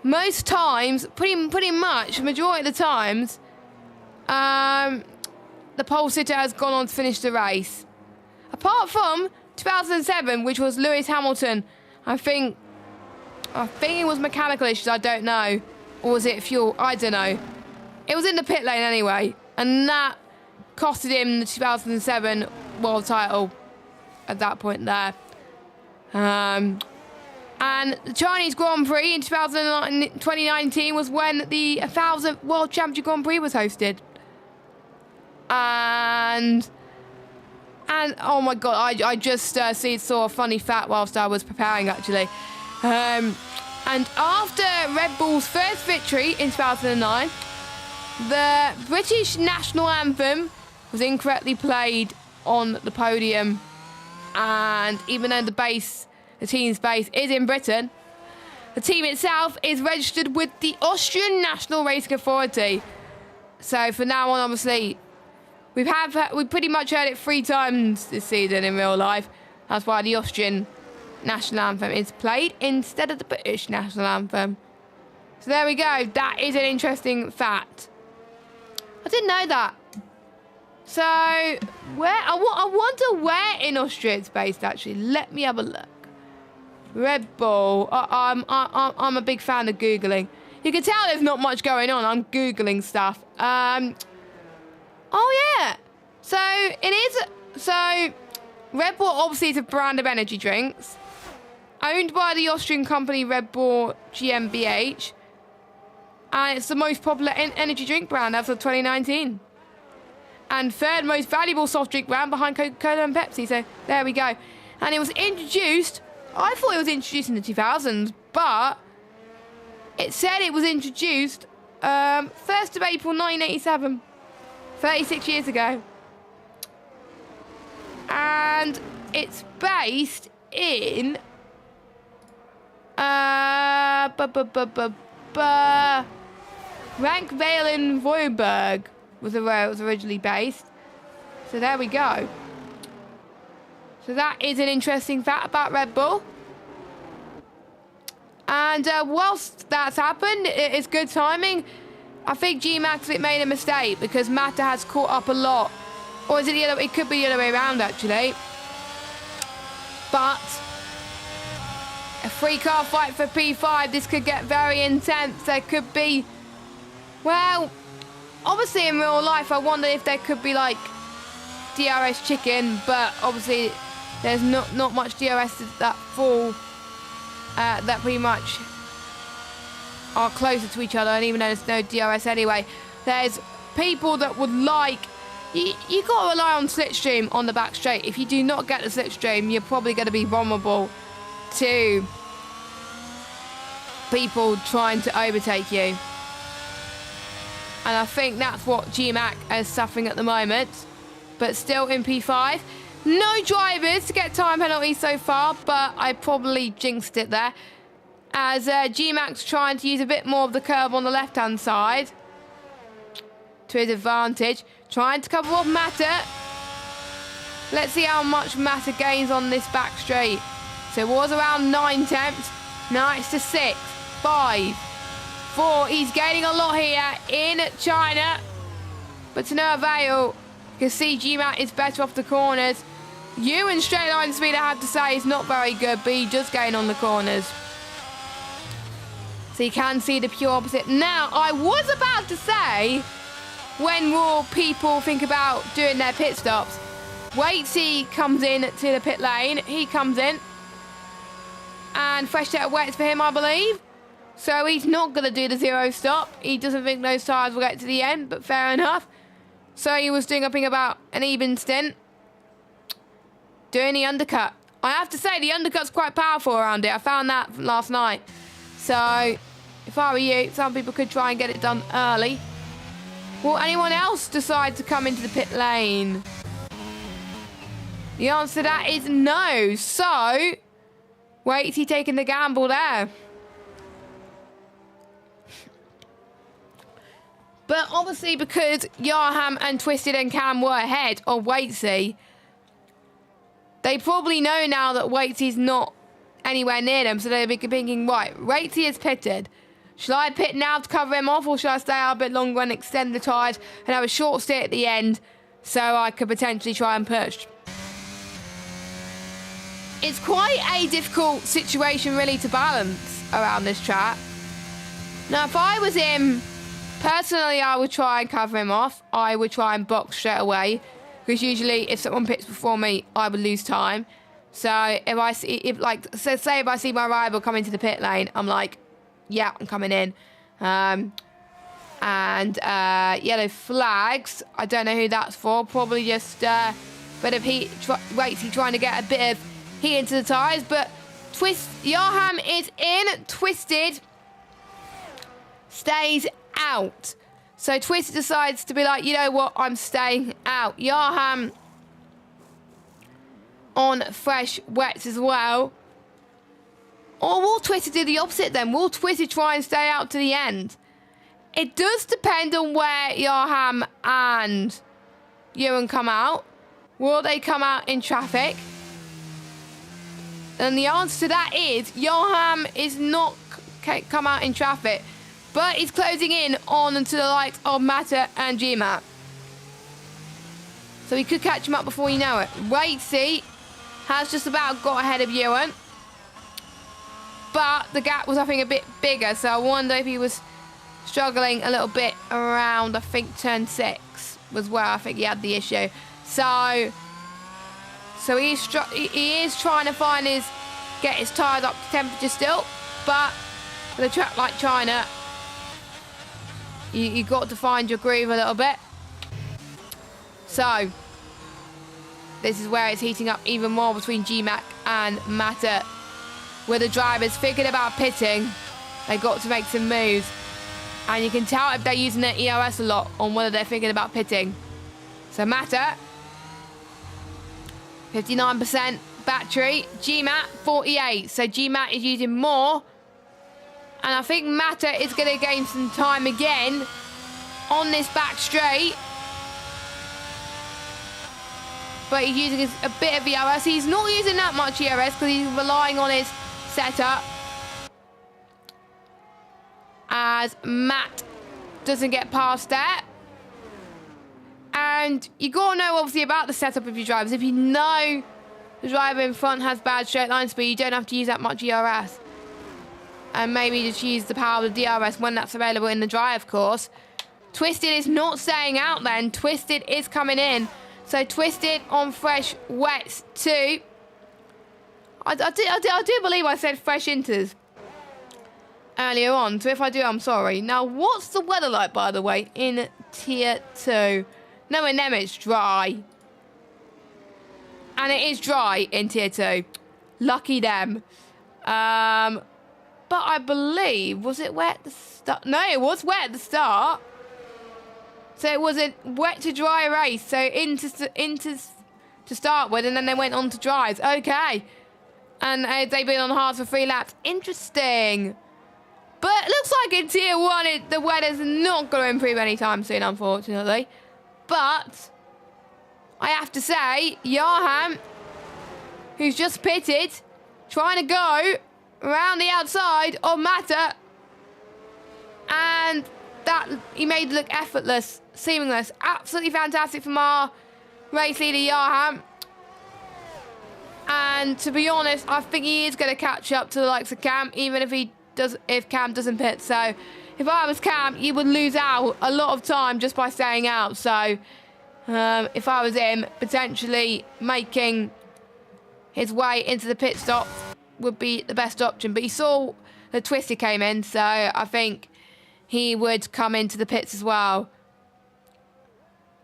A: most times, pretty much, majority of the times, the pole sitter has gone on to finish the race. Apart from 2007, which was Lewis Hamilton. I think it was mechanical issues, I don't know. Or was it fuel? I don't know. It was in the pit lane anyway. And that costed him the 2007 world title at that point there. And the Chinese Grand Prix in 2019 was when the 1000th World Championship Grand Prix was hosted. And oh my god, I just saw a funny fact whilst I was preparing actually. And after Red Bull's first victory in 2009, the British national anthem was incorrectly played on the podium. And even though the team's base is in Britain, the team itself is registered with the Austrian National Racing Authority. So for now on, obviously, we pretty much heard it 3 times this season in real life. That's why the Austrian national anthem is played instead of the British national anthem. So there we go. That is an interesting fact. I didn't know that. So where I wonder where in Austria it's based actually. Let me have a look. Red Bull. I'm a big fan of Googling. You can tell there's not much going on. I'm Googling stuff. Oh yeah. So it is. So Red Bull obviously is a brand of energy drinks, owned by the Austrian company Red Bull GmbH, and it's the most popular energy drink brand as of 2019. And 3rd most valuable soft drink brand behind Coca-Cola and Pepsi. So there we go. And it was introduced, I thought it was introduced in the 2000s, but it said it was introduced 1st of April 1987, 36 years ago. And it's based in Rankvalen-Voiburg was where it was originally based. So there we go. So So that is an interesting fact about Red Bull. And whilst that's happened, it is good timing. I think G-Max made a mistake because Mata has caught up a lot. Or is it the other? It could be the other way around, actually. But a three-car fight for P5. This could get very intense. There could be... Well, obviously in real life, I wonder if there could be, like, DRS chicken. But obviously, there's not much DRS that fall... that pretty much are closer to each other, and even though there's no DRS anyway, there's people that would like... You got to rely on slipstream on the back straight. If you do not get the slipstream, you're probably going to be vulnerable to people trying to overtake you. And I think that's what G-Mac is suffering at the moment. But still in P5. No drivers to get time penalties so far, but I probably jinxed it there. As G-Max trying to use a bit more of the curb on the left-hand side to his advantage. Trying to cover off Mata. Let's see how much Mata gains on this back straight. So it was around 9 tenths. Now it's to 6, 5, 4. He's gaining a lot here in China. But to no avail. You can see G-Mac is better off the corners. Ewan's straight line speed, I have to say, is not very good, but he does gain on the corners. So you can see the pure opposite. Now, I was about to say, when will people think about doing their pit stops? Waitsy comes in to the pit lane. He comes in. And fresh set of wets for him, I believe. So he's not going to do the 0 stop. He doesn't think those tyres will get to the end, but fair enough. So he was doing, I think, about an even stint. Doing the undercut. I have to say, the undercut's quite powerful around it. I found that last night. So, if I were you, some people could try and get it done early. Will anyone else decide to come into the pit lane? The answer to that is no. So, wait, he taking the gamble there? But obviously, because Yarham and Twisted and Cam were ahead of Waitsy, they probably know now that Waitsy's not anywhere near them, so they'll be thinking, right, Waitsy is pitted. Shall I pit now to cover him off, or shall I stay out a bit longer and extend the tyres and have a short stint at the end so I could potentially try and push? It's quite a difficult situation, really, to balance around this track. Now, if I was him, personally, I would try and cover him off. I would try and box straight away. Because usually, if someone pits before me, I would lose time. So if I see, say if I see my rival come into the pit lane, I'm like, yeah, I'm coming in. Yellow flags. I don't know who that's for. Probably just a bit of heat. He's trying to get a bit of heat into the tyres. But Yarham is in. Twisted stays out. So Twisted decides to be like, you know what, I'm staying out. Yarham on fresh wets as well. Or will Twisted do the opposite then? Will Twisted try and stay out to the end? It does depend on where Yarham and Ewan come out. Will they come out in traffic? And the answer to that is Yarham is not come out in traffic. But he's closing in on to the likes of Mata and G-Mac. So he could catch him up before you know it. Waitsy has just about got ahead of Ewan. But the gap was, I think, a bit bigger. So I wonder if he was struggling a little bit around, I think, turn 6 was where I think he had the issue. So he is trying to get his tyres up to temperature still. But for the track like China, you got to find your groove a little bit. So this is where it's heating up even more between G-Mac and Mata. Where the drivers thinking about pitting, they got to make some moves. And you can tell if they're using their EOS a lot on whether they're thinking about pitting. So Mata, 59% battery. G-Mac, 48. So G-Mac is using more. And I think Mata is going to gain some time again on this back straight. but he's using a bit of ERS. He's not using that much ERS because he's relying on his setup. As Matt doesn't get past that. And you got to know, obviously, about the setup of your drivers. If you know the driver in front has bad straight line speed, you don't have to use that much ERS. And maybe just use the power of the DRS when that's available in the drive course. Twisted is not staying out then. Twisted is coming in. So Twisted on fresh wets too. I do believe I said fresh inters earlier on. So if I do, I'm sorry. Now, what's the weather like, by the way, in Tier 2? Knowing them, it's dry. And it is dry in Tier 2. Lucky them. But I believe, was it wet at the start? No, it was wet at the start. So it was a wet to dry race. So into to start with, and then they went on to dries. Okay. And they've been on hard for 3 laps. Interesting. But it looks like in Tier 1, the weather's not going to improve anytime soon, unfortunately. But I have to say, Yarham, who's just pitted, trying to go around the outside of Mata, and that he made it look effortless, seamless. Absolutely fantastic from our race leader Yarham. And to be honest, I think he is going to catch up to the likes of Cam, even if Cam doesn't pit. So if I was Cam, he would lose out a lot of time just by staying out. So if I was him, potentially making his way into the pit stop would be the best option. But he saw the Twisted came in, so I think he would come into the pits as well.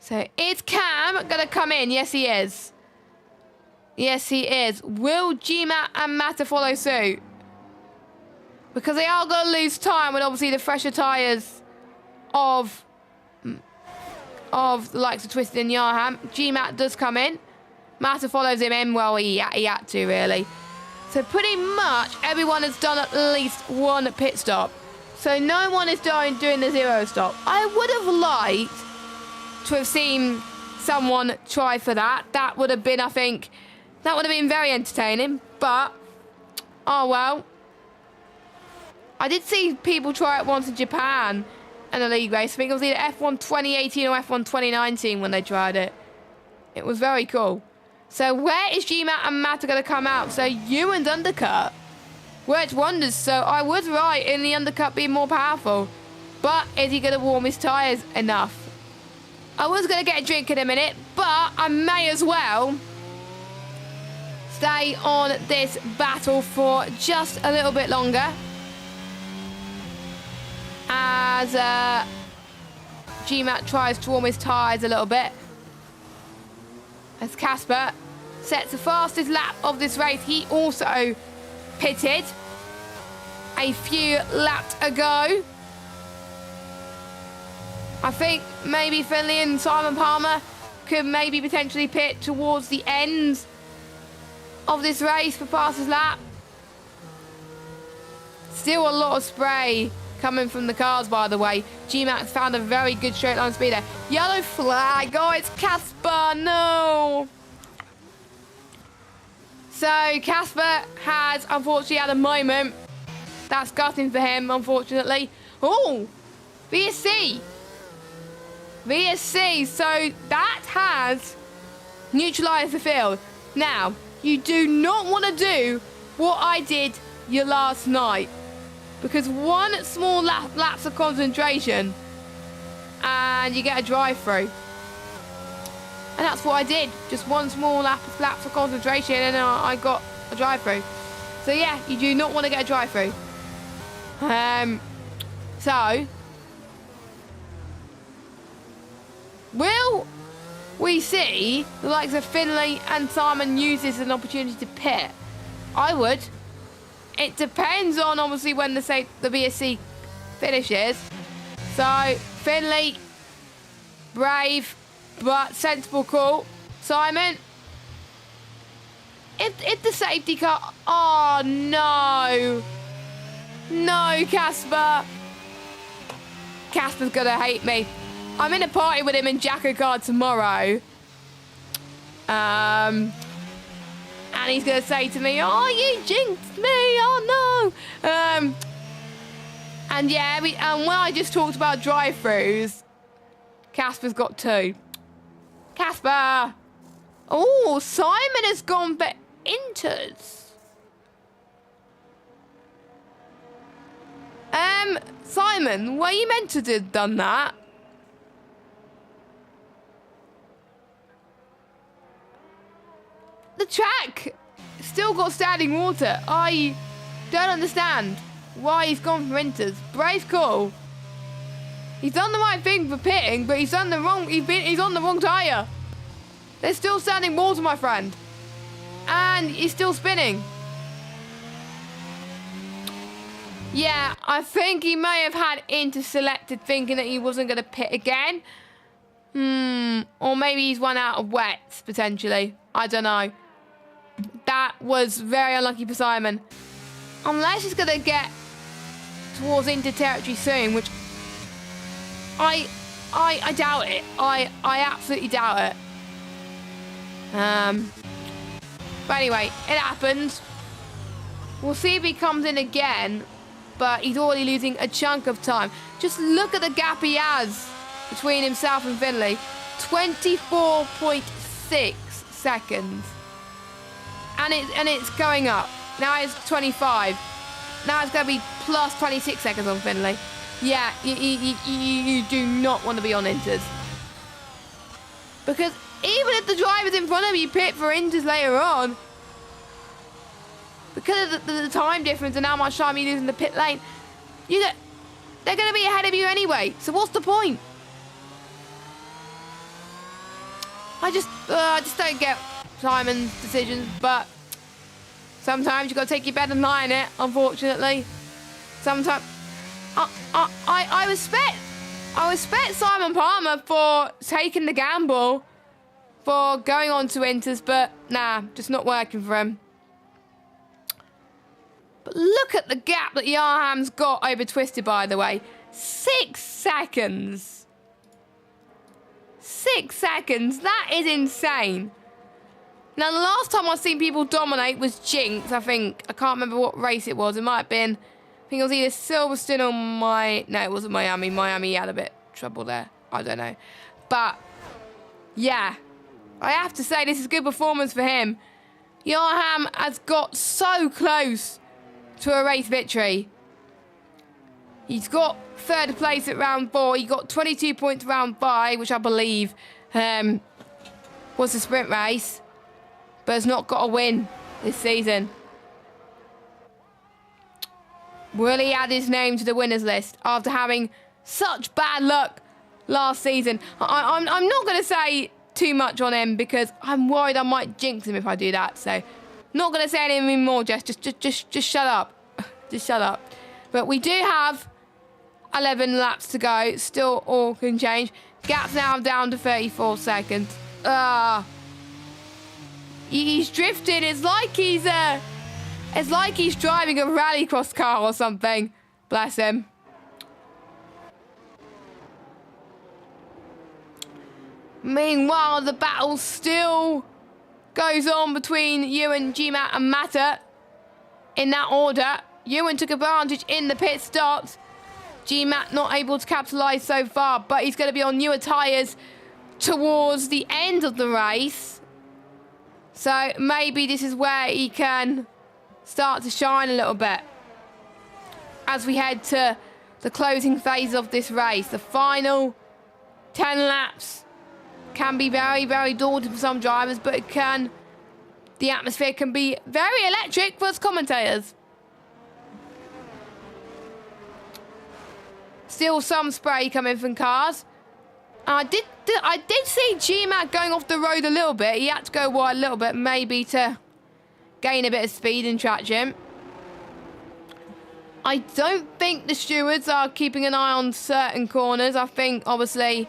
A: So is Cam going to come in? Yes, he is. Yes, he is. Will GMAT and Mata follow suit? Because they are going to lose time with obviously the fresher tyres of the likes of Twisted and Yarham. GMAT does come in. Mata follows him in. Well, he had to, really. So pretty much everyone has done at least one pit stop. So no one is doing the 0 stop. I would have liked to have seen someone try for that. That would have been, I think, that would have been very entertaining. But, oh well. I did see people try it once in Japan in a league race. I think it was either F1 2018 or F1 2019 when they tried it. It was very cool. So where is GMAT and Mata going to come out? So you and undercut worked wonders. So I was right in the undercut being more powerful. But is he going to warm his tyres enough? I was going to get a drink in a minute, but I may as well stay on this battle for just a little bit longer. As GMAT tries to warm his tyres a little bit. As Casper sets the fastest lap of this race. He also pitted a few laps ago. I think maybe Finley and Simon Palmer could maybe potentially pit towards the end of this race for fastest lap. Still a lot of spray coming from the cars, by the way. GMAX found a very good straight line speed there. Yellow flag. Oh, it's Casper. No. So Casper has unfortunately had a moment. That's gutting for him, unfortunately. Oh, VSC. VSC. So that has neutralised the field. Now, you do not want to do what I did last night. Because one small lapse of concentration and you get a drive-through. And that's what I did. Just one small lapse of concentration and I got a drive-through. So yeah, you do not want to get a drive-through. So, will we see the likes of Finley and Simon use this as an opportunity to pit? I would. It depends on, obviously, when the VSC finishes. So, Finley, brave, but sensible call. Simon, if the safety car... Oh, no. No, Casper. Casper's going to hate me. I'm in a party with him in Jacko Card tomorrow. And he's going to say to me, oh, you jinxed me, oh no. And yeah, and when I just talked about drive-thrus, Casper's got 2. Casper! Oh, Simon has gone for Inters. Simon, were you meant to have done that? The track still got standing water. I don't understand why he's gone for Inters. Brave call. He's done the right thing for pitting, but he's done the wrong. He's on the wrong tyre. There's still standing water, my friend, and he's still spinning. Yeah, I think he may have had Inter selected, thinking that he wasn't going to pit again. Or maybe he's run out of wets potentially. I don't know. That was very unlucky for Simon. Unless he's going to get towards Inter territory soon, which I doubt it. I absolutely doubt it. But anyway, it happens. We'll see if he comes in again, but he's already losing a chunk of time. Just look at the gap he has between himself and Finley. 24.6 seconds. And it's going up. Now it's 25. Now it's going to be plus 26 seconds on Finley. Yeah, you do not want to be on Inters. Because even if the driver's in front of you pit for Inters later on, because of the time difference and how much time you lose in the pit lane, they're going to be ahead of you anyway. So what's the point? I just don't get Simon's decisions, but sometimes you've got to take your bet and lie in it, unfortunately. Sometimes I respect Simon Palmer for taking the gamble, for going on to Inters, but nah, just not working for him. But look at the gap that Yarham's got over Twisted, by the way. 6 seconds. 6 seconds. That is insane. Now, the last time I've seen people dominate was Jinx, I think. I can't remember what race it was. It might have been, I think it was either Silverstone or no, it wasn't Miami. Miami had a bit of trouble there. I don't know. But, yeah. I have to say, this is a good performance for him. Yarham has got so close to a race victory. He's got 3rd place at round 4. He got 22 points round 5, which I believe was a sprint race, but has not got a win this season. Will he add his name to the winners list after having such bad luck last season? I'm not going to say too much on him because I'm worried I might jinx him if I do that. So, not going to say anything more, Jess. Just shut up. Just shut up. But we do have 11 laps to go. Still all can change. Gap's now down to 34 seconds. He's drifting. It's like he's driving a rallycross car or something. Bless him. Meanwhile, the battle still goes on between Ewan, GMAT and Matter. In that order, Ewan took advantage in the pit stops. GMAT not able to capitalise so far, but he's going to be on newer tyres towards the end of the race. So maybe this is where he can start to shine a little bit as we head to the closing phase of this race. The final 10 laps can be very, very daunting for some drivers, but the atmosphere can be very electric for us commentators. Still some spray coming from cars. I did see GMAT going off the road a little bit. He had to go wide a little bit, maybe to gain a bit of speed and traction. I don't think the stewards are keeping an eye on certain corners. I think, obviously,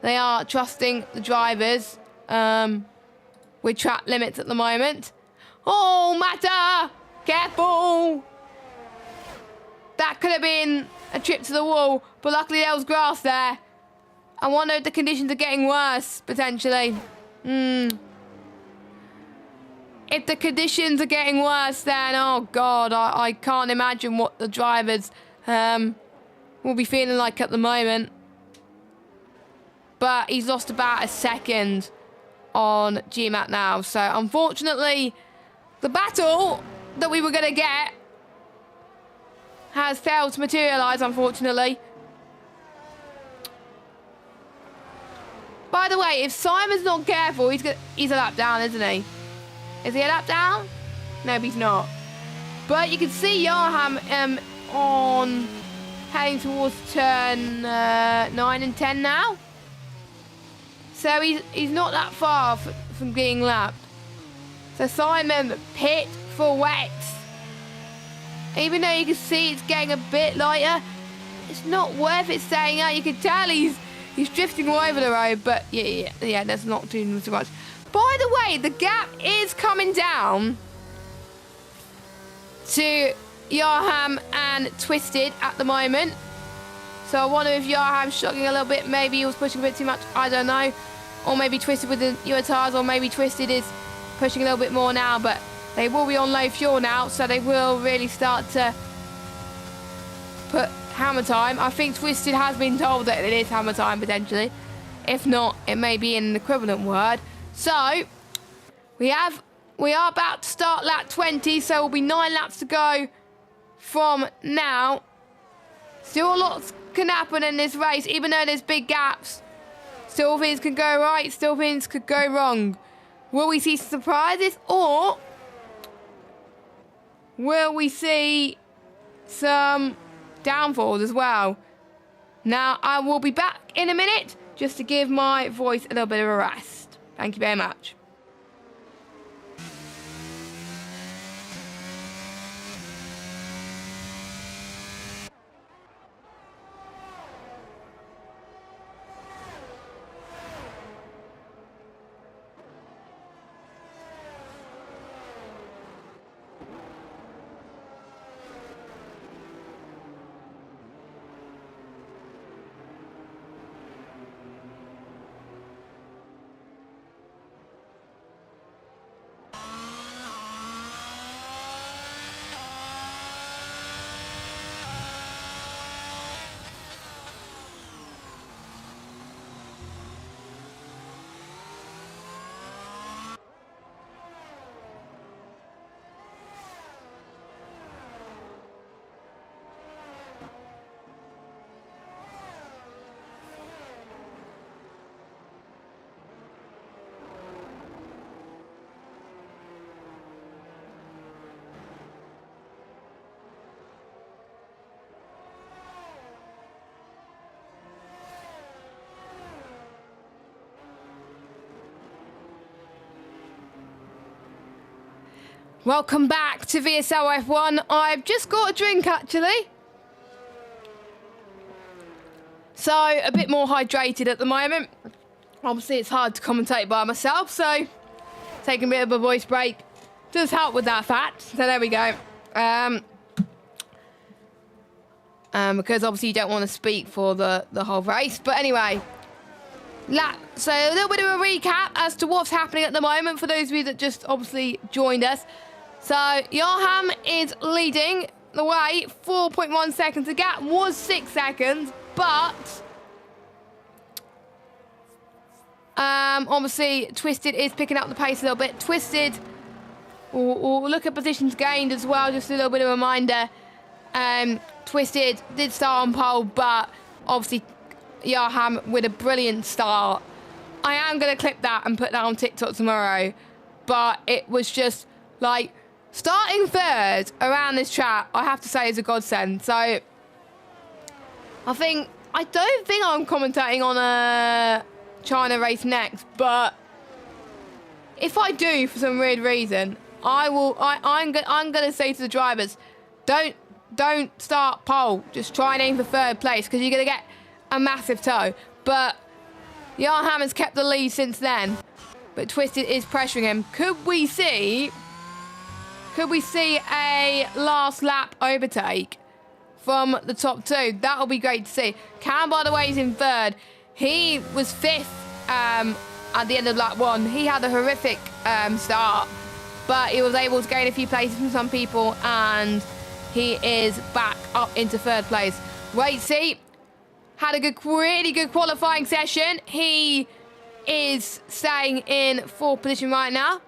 A: they are trusting the drivers with track limits at the moment. Oh, Matter! Careful! That could have been a trip to the wall, but luckily there was grass there. I wonder if the conditions are getting worse, potentially. if the conditions are getting worse, then, oh, God, I can't imagine what the drivers will be feeling like at the moment. But he's lost about a second on GMAT now. So, unfortunately, the battle that we were going to get has failed to materialise, unfortunately. By the way, if Simon's not careful, he's a lap down, isn't he? Is he a lap down? No, he's not. But you can see Yarham on heading towards turn 9 and 10 now. So he's not that far from being lapped. So Simon pit for wet. Even though you can see it's getting a bit lighter, it's not worth it staying out. You can tell he's drifting all over the road, but yeah, that's not doing too much. By the way, the gap is coming down to Yarham and Twisted at the moment. So I wonder if Yarham's struggling a little bit. Maybe he was pushing a bit too much. I don't know. Or maybe Twisted with the newer tyres, or maybe Twisted is pushing a little bit more now, but they will be on low fuel now, so they will really start to put hammer time. I think Twisted has been told that it is hammer time, potentially. If not, it may be in an equivalent word. So, we are about to start lap 20, so will be 9 laps to go from now. Still lots can happen in this race, even though there's big gaps. Still things can go right, still things could go wrong. Will we see surprises, or will we see some downfalls as well? Now, I will be back in a minute just to give my voice a little bit of a rest. Thank you very much. Welcome back to VSL F1. I've just got a drink, actually. So, a bit more hydrated at the moment. Obviously, it's hard to commentate by myself, so taking a bit of a voice break does help with that fact. So, there we go. Because obviously you don't want to speak for the whole race. But anyway, so a little bit of a recap as to what's happening at the moment for those of you that just obviously joined us. So, Yarham is leading the way, 4.1 seconds. The gap was 6 seconds, but obviously Twisted is picking up the pace a little bit. Twisted, we'll look at positions gained as well, just a little bit of a reminder. Twisted did start on pole, but obviously Yarham with a brilliant start. I am going to clip that and put that on TikTok tomorrow, but it was just like starting third around this track, I have to say, is a godsend. So I don't think I'm commentating on a China race next, but if I do for some weird reason, I'm gonna say to the drivers, don't start pole, just try and aim for third place, because you're gonna get a massive tow. But Yarham has kept the lead since then, but Twisted is pressuring him. Could we see a last lap overtake from the top two? That'll be great to see. Cam, by the way, is in third. He was fifth at the end of lap one. He had a horrific start. but he was able to gain a few places from some people, and he is back up into 3rd place. Waitsy had a really good qualifying session. He is staying in 4th position right now,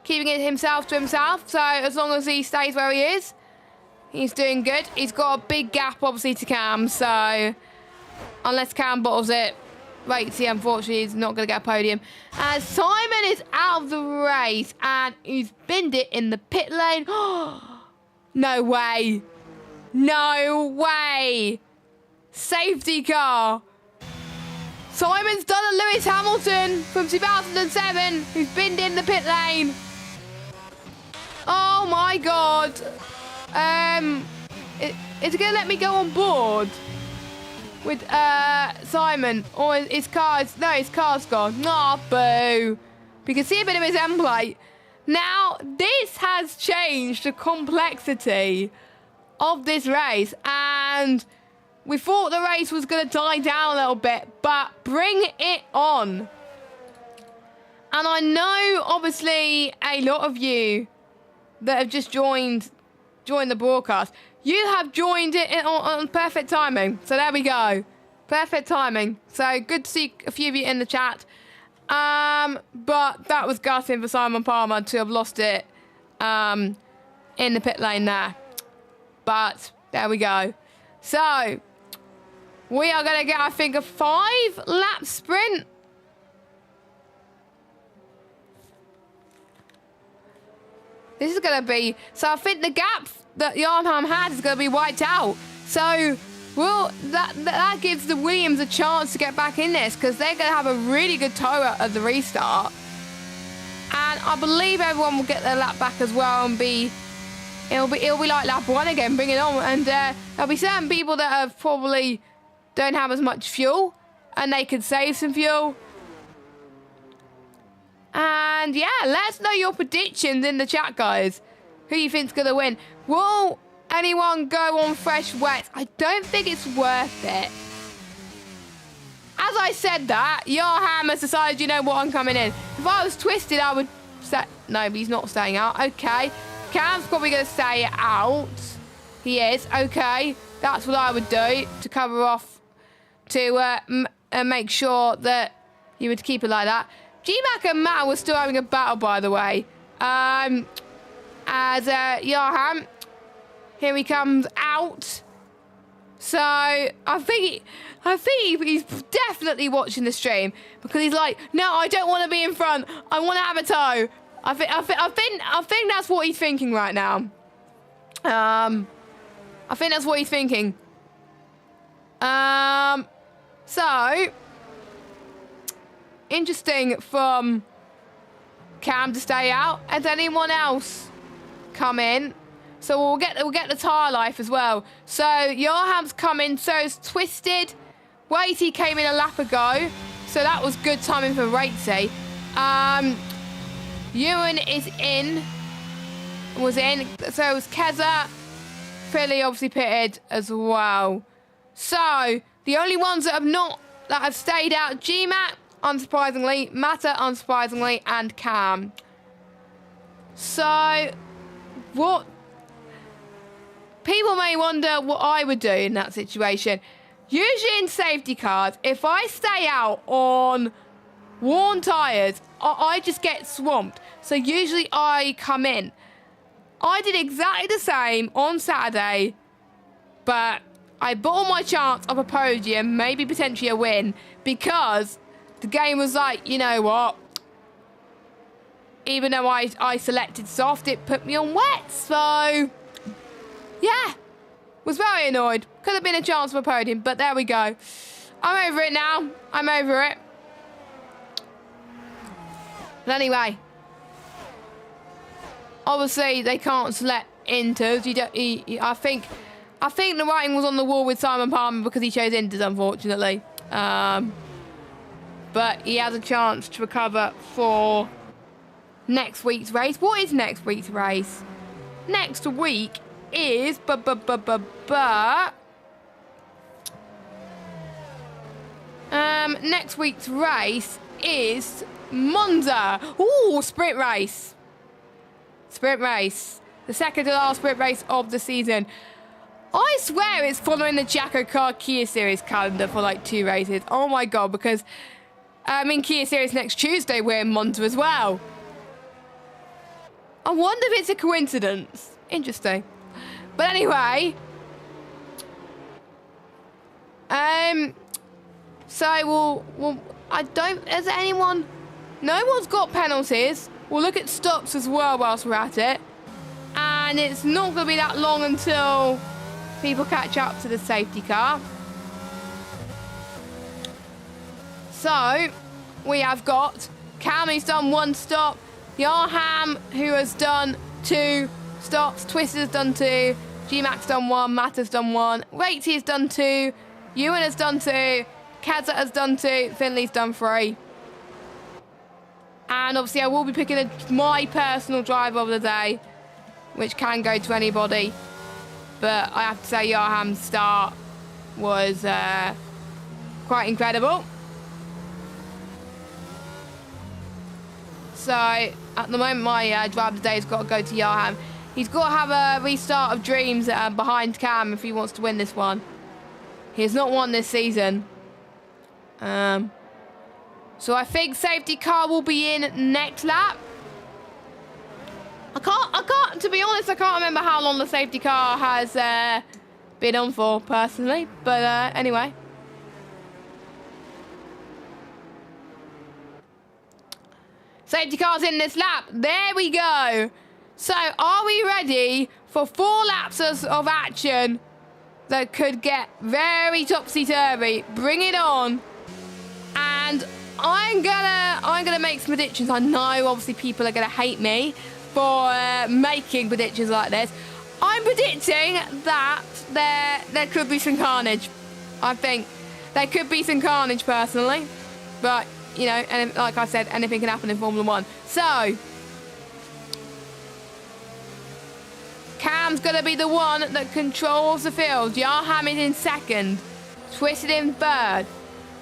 A: keeping it himself to himself. So as long as he stays where he is, he's doing good. He's got a big gap, obviously, to Cam. So unless Cam bottles it, Waitsy, unfortunately, is not going to get a podium. As Simon is out of the race, and he's binned it in the pit lane. No way. No way. Safety car. Simon's done a Lewis Hamilton from 2007, who's binned in the pit lane. Oh my God. Is it going to let me go on board with Simon? Or his car's gone. Oh, boo. We can see a bit of his end plate. Now, this has changed the complexity of this race, and we thought the race was going to die down a little bit, but bring it on. And I know, obviously, a lot of you that have just joined the broadcast, you have joined it on perfect timing. So there we go. Perfect timing. So good to see a few of you in the chat. But that was gutting for Simon Palmer to have lost it in the pit lane there. But there we go. So we are going to get, I think, a 5-lap sprint. This is going to be... So I think the gap that Yarnham had is going to be wiped out. So well, that gives the Williams a chance to get back in this, because they're going to have a really good tow at the restart. And I believe everyone will get their lap back as well and it'll be like lap 1 again, bring it on. And there'll be certain people that have probably don't have as much fuel, and they could save some fuel. And yeah, let us know your predictions in the chat, guys. Who you think's going to win? Will anyone go on fresh wets? I don't think it's worth it. As I said that, Yarham has decided, you know what, I'm coming in. If I was Twisted, I would say... No, but he's not staying out. Okay. Cam's probably going to stay out. He is. Okay. That's what I would do to cover off, to make sure that you would keep it like that. G-Mac and Matt were still having a battle, by the way. As Yarham, here he comes out. So I think he's definitely watching the stream, because he's like, no, I don't want to be in front. I want to have a tow. I think that's what he's thinking right now. I think that's what he's thinking. So interesting from Cam to stay out. Has anyone else come in? So we'll get the tyre life as well. So Yarham's come in, so is Twisted. Waity came in a lap ago, so that was good timing for Waity. Ewan was in, so was Keza. Philly obviously pitted as well. So the only ones that have stayed out, GMAT, unsurprisingly, Mata, unsurprisingly, and Cam. So what... People may wonder what I would do in that situation. Usually in safety cars, if I stay out on worn tyres, I just get swamped. So usually I come in. I did exactly the same on Saturday, but I bought my chance of a podium, maybe potentially a win, because the game was like, you know what? Even though I selected soft, it put me on wet. So, yeah. Was very annoyed. Could have been a chance for a podium, but there we go. I'm over it now. I'm over it. But anyway. Obviously, they can't select inters. I think the writing was on the wall with Simon Palmer because he chose inters, unfortunately. But he has a chance to recover for next week's race. What is next week's race? Next week is next week's race is Monza. Ooh, sprint race. sprint race. The second to last sprint race of the season. I swear it's following the Jacko Car Kia Series calendar for like 2 races. Oh my god, because Kia Series next Tuesday we're in Monza as well. I wonder if it's a coincidence. Interesting. But anyway. So I don't, is there anyone? No one's got penalties. We'll look at stops as well whilst we're at it. And it's not going to be that long until people catch up to the safety car. So, we have got Cam, who's done 1 stop. Yarham, who has done 2 stops. Twister's done 2. G-Mac's done 1. Matt has done 1. Ratey has done 2. Ewan has done 2. Kazza has done 2. Finley's done 3. And obviously I will be picking my personal driver of the day, which can go to anybody. But I have to say Yarham's start was quite incredible. So at the moment my driver of the day has got to go to Yarham. He's got to have a restart of dreams behind Cam if he wants to win this one. He has not won this season. So I think safety car will be in next lap. I can't, to be honest, I can't remember how long the safety car has been on for, personally. But anyway. Safety car's in this lap. There we go. So, are we ready for 4 laps of action that could get very topsy-turvy? Bring it on. And I'm gonna make some predictions. I know, obviously, people are gonna hate me for making predictions like this. I'm predicting that there could be some carnage. I think there could be some carnage, personally. But, you know, and like I said, anything can happen in Formula 1. So, Cam's going to be the one that controls the field. Yarham is in second. Twisted in third.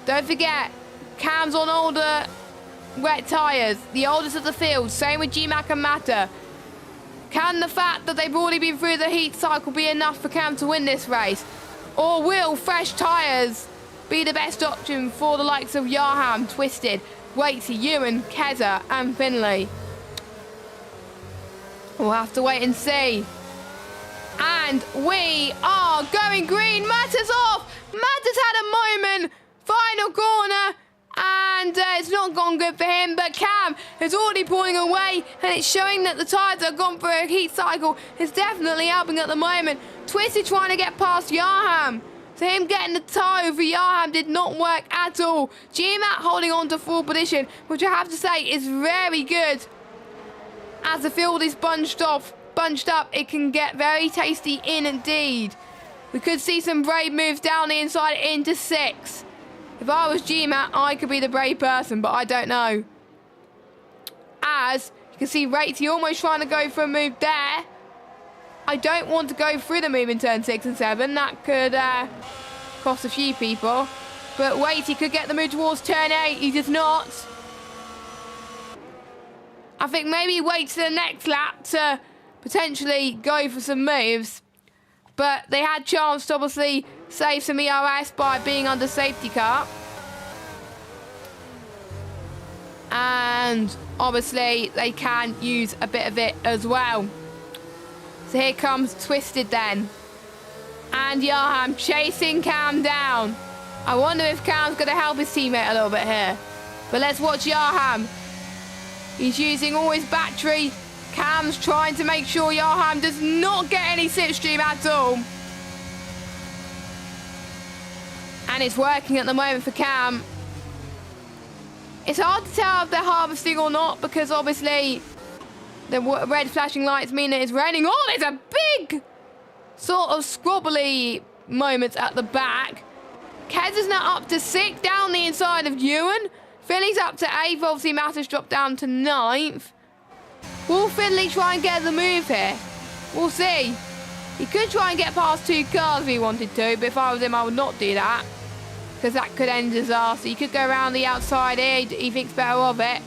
A: Don't forget, Cam's on older wet tyres. The oldest of the field. Same with G-Mac and Matter. Can the fact that they've already been through the heat cycle be enough for Cam to win this race? Or will fresh tyres be the best option for the likes of Yarham, Twisted, Waitsy, Ewan, Keza and Finley? We'll have to wait and see. And we are going green. Matter's off. Matter's had a moment. Final corner. And it's not gone good for him. But Cam is already pulling away. And it's showing that the tyres have gone through a heat cycle. It's definitely helping at the moment. Twisted trying to get past Yarham. So him getting the toe for Yarham did not work at all. G-Mac holding on to full position, which I have to say is very good. As the field is bunched up, it can get very tasty indeed. We could see some brave moves down the inside into 6. If I was G-Mac, I could be the brave person, but I don't know. As you can see, Ratey almost trying to go for a move there. I don't want to go through the move in turn 6 and 7. That could cost a few people. But Waitsy could get the move towards turn 8. He does not. I think maybe wait to the next lap to potentially go for some moves. But they had chance to obviously save some ERS by being under safety car. And obviously they can use a bit of it as well. So here comes Twisted then. And Yarham chasing Cam down. I wonder if Cam's going to help his teammate a little bit here. But let's watch Yarham. He's using all his battery. Cam's trying to make sure Yarham does not get any slipstream at all. And it's working at the moment for Cam. It's hard to tell if they're harvesting or not because obviously the red flashing lights mean that it's raining. Oh, there's a big sort of squabbly moment at the back. Kez is now up to 6 down the inside of Ewan. Finley's up to 8th. Obviously, Mattis dropped down to 9th. Will Finley try and get the move here? We'll see. He could try and get past 2 cars if he wanted to, but if I was him, I would not do that. Because that could end disaster. He could go around the outside here. He thinks better of it.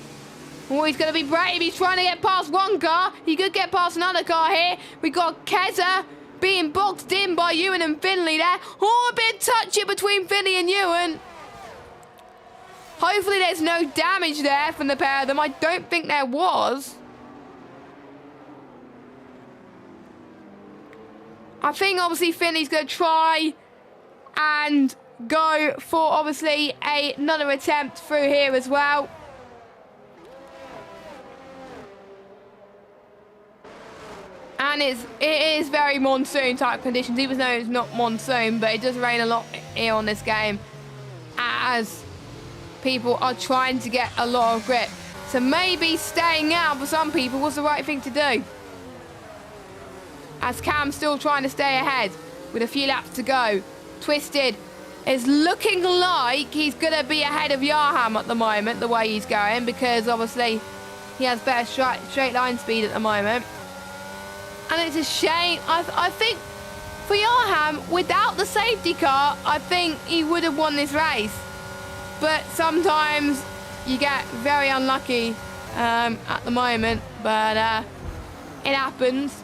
A: Oh, he's going to be brave. He's trying to get past one car. He could get past another car here. We got Keza being boxed in by Ewan and Finley there. Oh, a bit touchy between Finley and Ewan. Hopefully there's no damage there from the pair of them. I don't think there was. I think obviously Finley's going to try and go for obviously another attempt through here as well. And it is very monsoon type conditions, even though it's not monsoon, but it does rain a lot here on this game as people are trying to get a lot of grip. So maybe staying out for some people was the right thing to do. As Cam's still trying to stay ahead with a few laps to go. Twisted is looking like he's going to be ahead of Yarham at the moment, the way he's going, because obviously he has better straight line speed at the moment. And it's a shame. I think for Yarham, without the safety car, I think he would have won this race. But sometimes you get very unlucky at the moment, but it happens.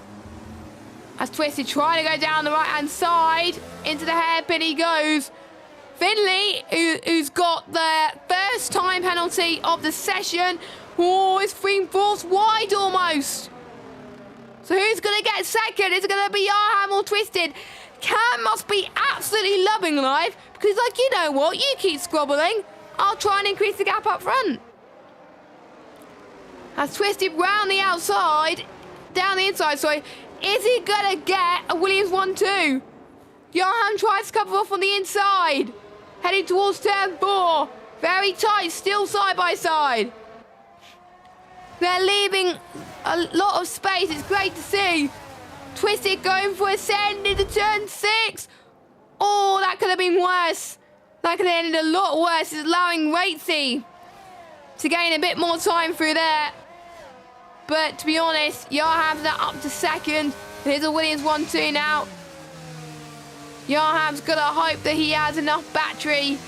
A: As Twisted trying to go down the right-hand side, into the hairpin he goes. Finley, who's got the first time penalty of the session. Oh, it's 3/4 wide almost. So who's going to get second? Is it going to be Yarham or Twisted? Cam must be absolutely loving life because he's like, you know what? You keep squabbling. I'll try and increase the gap up front. As Twisted round the outside, down the inside, sorry. Is he going to get a Williams 1-2? Yarham tries to cover off on the inside. Heading towards turn 4. Very tight, still side by side. They're leaving a lot of space. It's great to see. Twisted going for a send into turn 6. Oh, that could have been worse. That could have ended a lot worse. It's allowing Ratesy to gain a bit more time through there. But to be honest, Yarham's now up to second. Here's a Williams 1-2 now. Yarham's got to hope that he has enough battery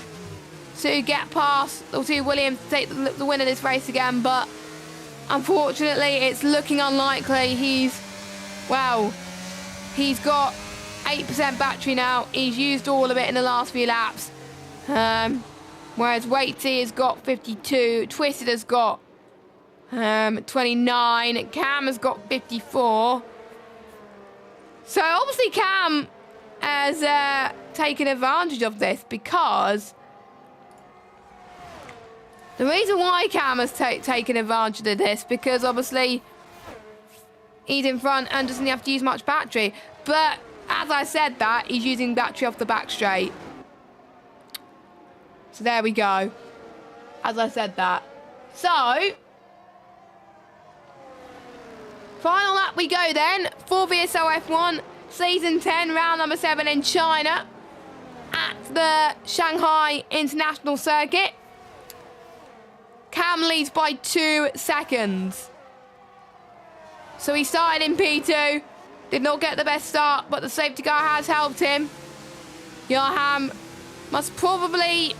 A: to get past the two Williams to take the win of this race again. But unfortunately, it's looking unlikely. He's got 8% battery now. He's used all of it in the last few laps. Whereas Waitsy has got 52. Twisted has got 29. Cam has got 54. So obviously Cam has taken advantage of this because the reason why Cam has taken advantage of this because obviously he's in front and doesn't have to use much battery. But as I said that, he's using battery off the back straight. So there we go. As I said that. So final lap we go then for VSL F1 Season 10, round number 7 in China at the Shanghai International Circuit. Cam leads by 2 seconds. So he started in P2, did not get the best start, but the safety car has helped him. Yarham must probably...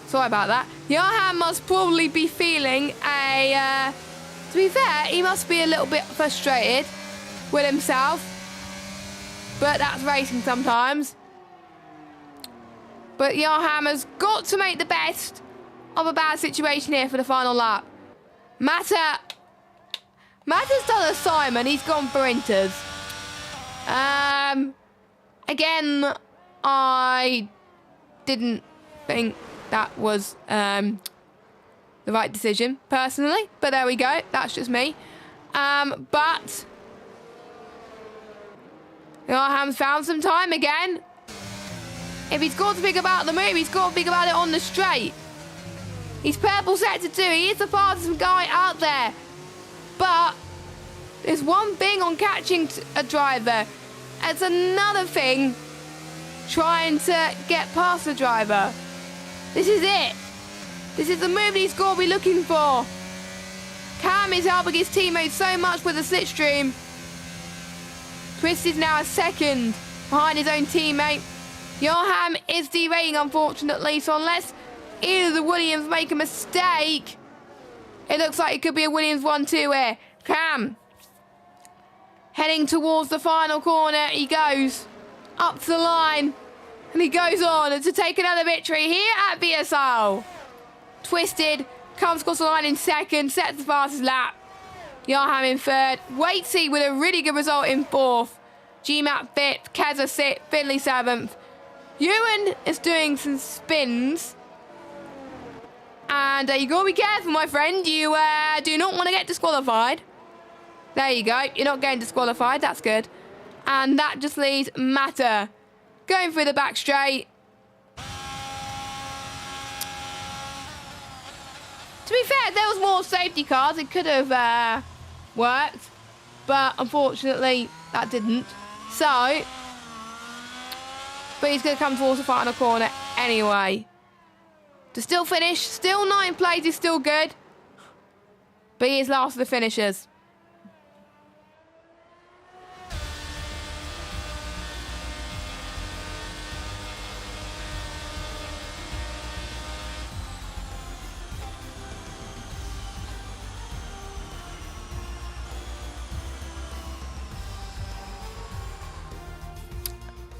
A: Sorry about that. Yarham must probably be feeling a... to be fair, he must be a little bit frustrated with himself. But that's racing sometimes. But Yarham has got to make the best of a bad situation here for the final lap. Matt's done a Simon. He's gone for Inters. Again, I didn't think that was the right decision, personally. But there we go. That's just me. But Yarham's found some time again. If he's got to think about the move, he's got to think about it on the straight. He's purple sector 2. He is the fastest guy out there. But there's one thing on catching a driver. It's another thing trying to get past the driver. This is it. This is the move he's got to be looking for. Cam is helping his teammates so much with the slipstream. Twist is now a second behind his own teammate. Yarham is derating, unfortunately, so unless either of the Williams make a mistake, It looks like it could be a Williams 1-2 here. Cam. Heading towards the final corner. He goes up to the line. And he goes on to take another victory here at VSL. Twisted. Comes across the line in second. Sets the fastest lap. Yarham in third. Waitsy with a really good result in fourth. GMAT fifth. Keza sixth. Finley seventh. Ewan is doing some spins. And you got to be careful, my friend. You do not want to get disqualified. There you go. You're not getting disqualified. That's good. And that just leaves Mata going through the back straight. To be fair, if there was more safety cars, it could have worked. But unfortunately, that didn't. So, but he's going to come towards the final corner anyway. To still finish, still 9 plays is still good. But he is last of the finishers.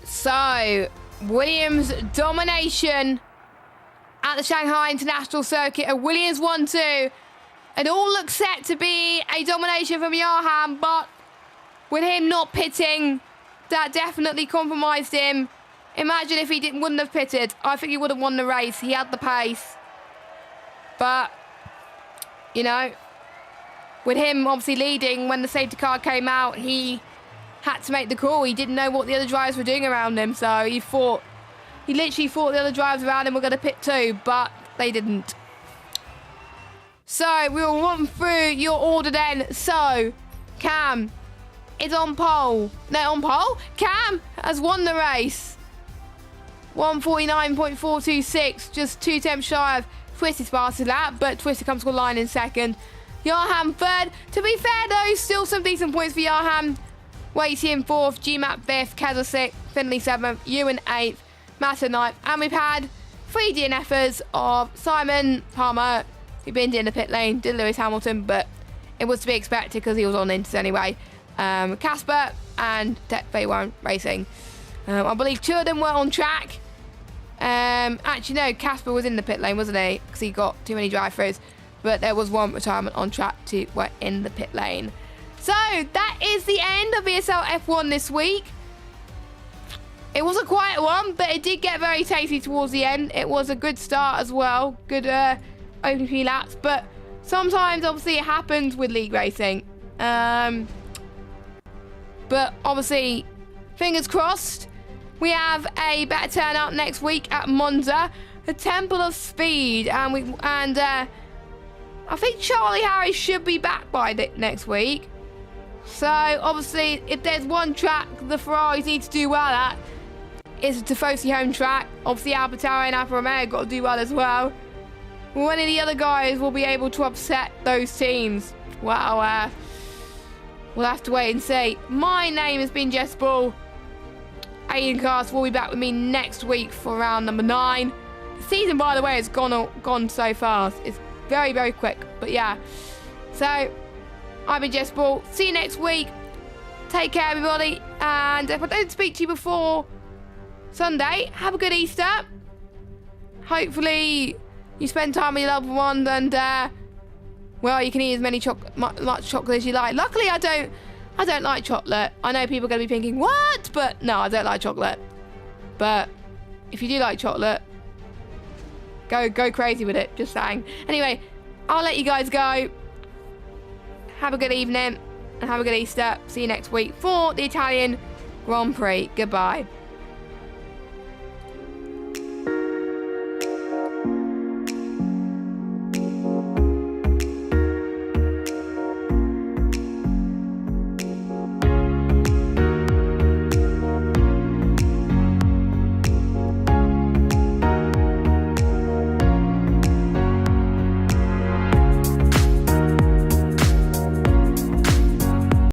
A: So, Williams domination at the Shanghai International Circuit. A Williams 1-2. It all looks set to be a domination from Yarham, but with him not pitting, that definitely compromised him. Imagine if he wouldn't have pitted. I think he would have won the race. He had the pace. But, you know, with him obviously leading, when the safety car came out, he had to make the call. He didn't know what the other drivers were doing around him, so he literally thought the other drivers around him were going to pit too, but they didn't. So we'll run through your order then. So Cam is on pole. No, on pole. Cam has won the race. 149.426, just 2 tenths shy of Twister's fastest lap, but Twister comes to the line in second. Yarham third. To be fair though, still some decent points for Yarham. Waitsy in fourth, GMAT fifth, Keza sixth, Finley seventh, Ewan eighth, Mata ninth, and we've had 3 DNFers of Simon Palmer, who binned in the pit lane, did Lewis Hamilton, but it was to be expected because he was on Inters anyway. Casper and Tech1 Racing. I believe 2 of them were on track. Actually, no, Casper was in the pit lane, wasn't he? Because he got too many drive-throughs. But there was 1 retirement on track, 2 were in the pit lane. So, that is the end of VSL F1 this week. It was a quiet one, but it did get very tasty towards the end. It was a good start as well. Good opening few laps. But sometimes, obviously, it happens with league racing. But obviously, fingers crossed, we have a better turnout next week at Monza, the Temple of Speed. And I think Charlie Harris should be back by next week. So, obviously, if there's one track the Ferraris need to do well at, it's the Tifosi home track. Obviously, AlphaTauri and Alfa Romeo got to do well as well. One of the other guys will be able to upset those teams. Well, we'll have to wait and see. My name has been Jess Ball. Aiden Cast will be back with me next week for round number 9. The season, by the way, has gone so fast. It's very, very quick. But yeah. So, I've been Jess Ball. See you next week. Take care, everybody. And if I don't speak to you before Sunday, have a good Easter. Hopefully, you spend time with your loved ones and, well, you can eat as much chocolate as you like. Luckily, I don't like chocolate. I know people are going to be thinking, what? But no, I don't like chocolate. But if you do like chocolate, go crazy with it. Just saying. Anyway, I'll let you guys go. Have a good evening and have a good Easter. See you next week for the Italian Grand Prix. Goodbye.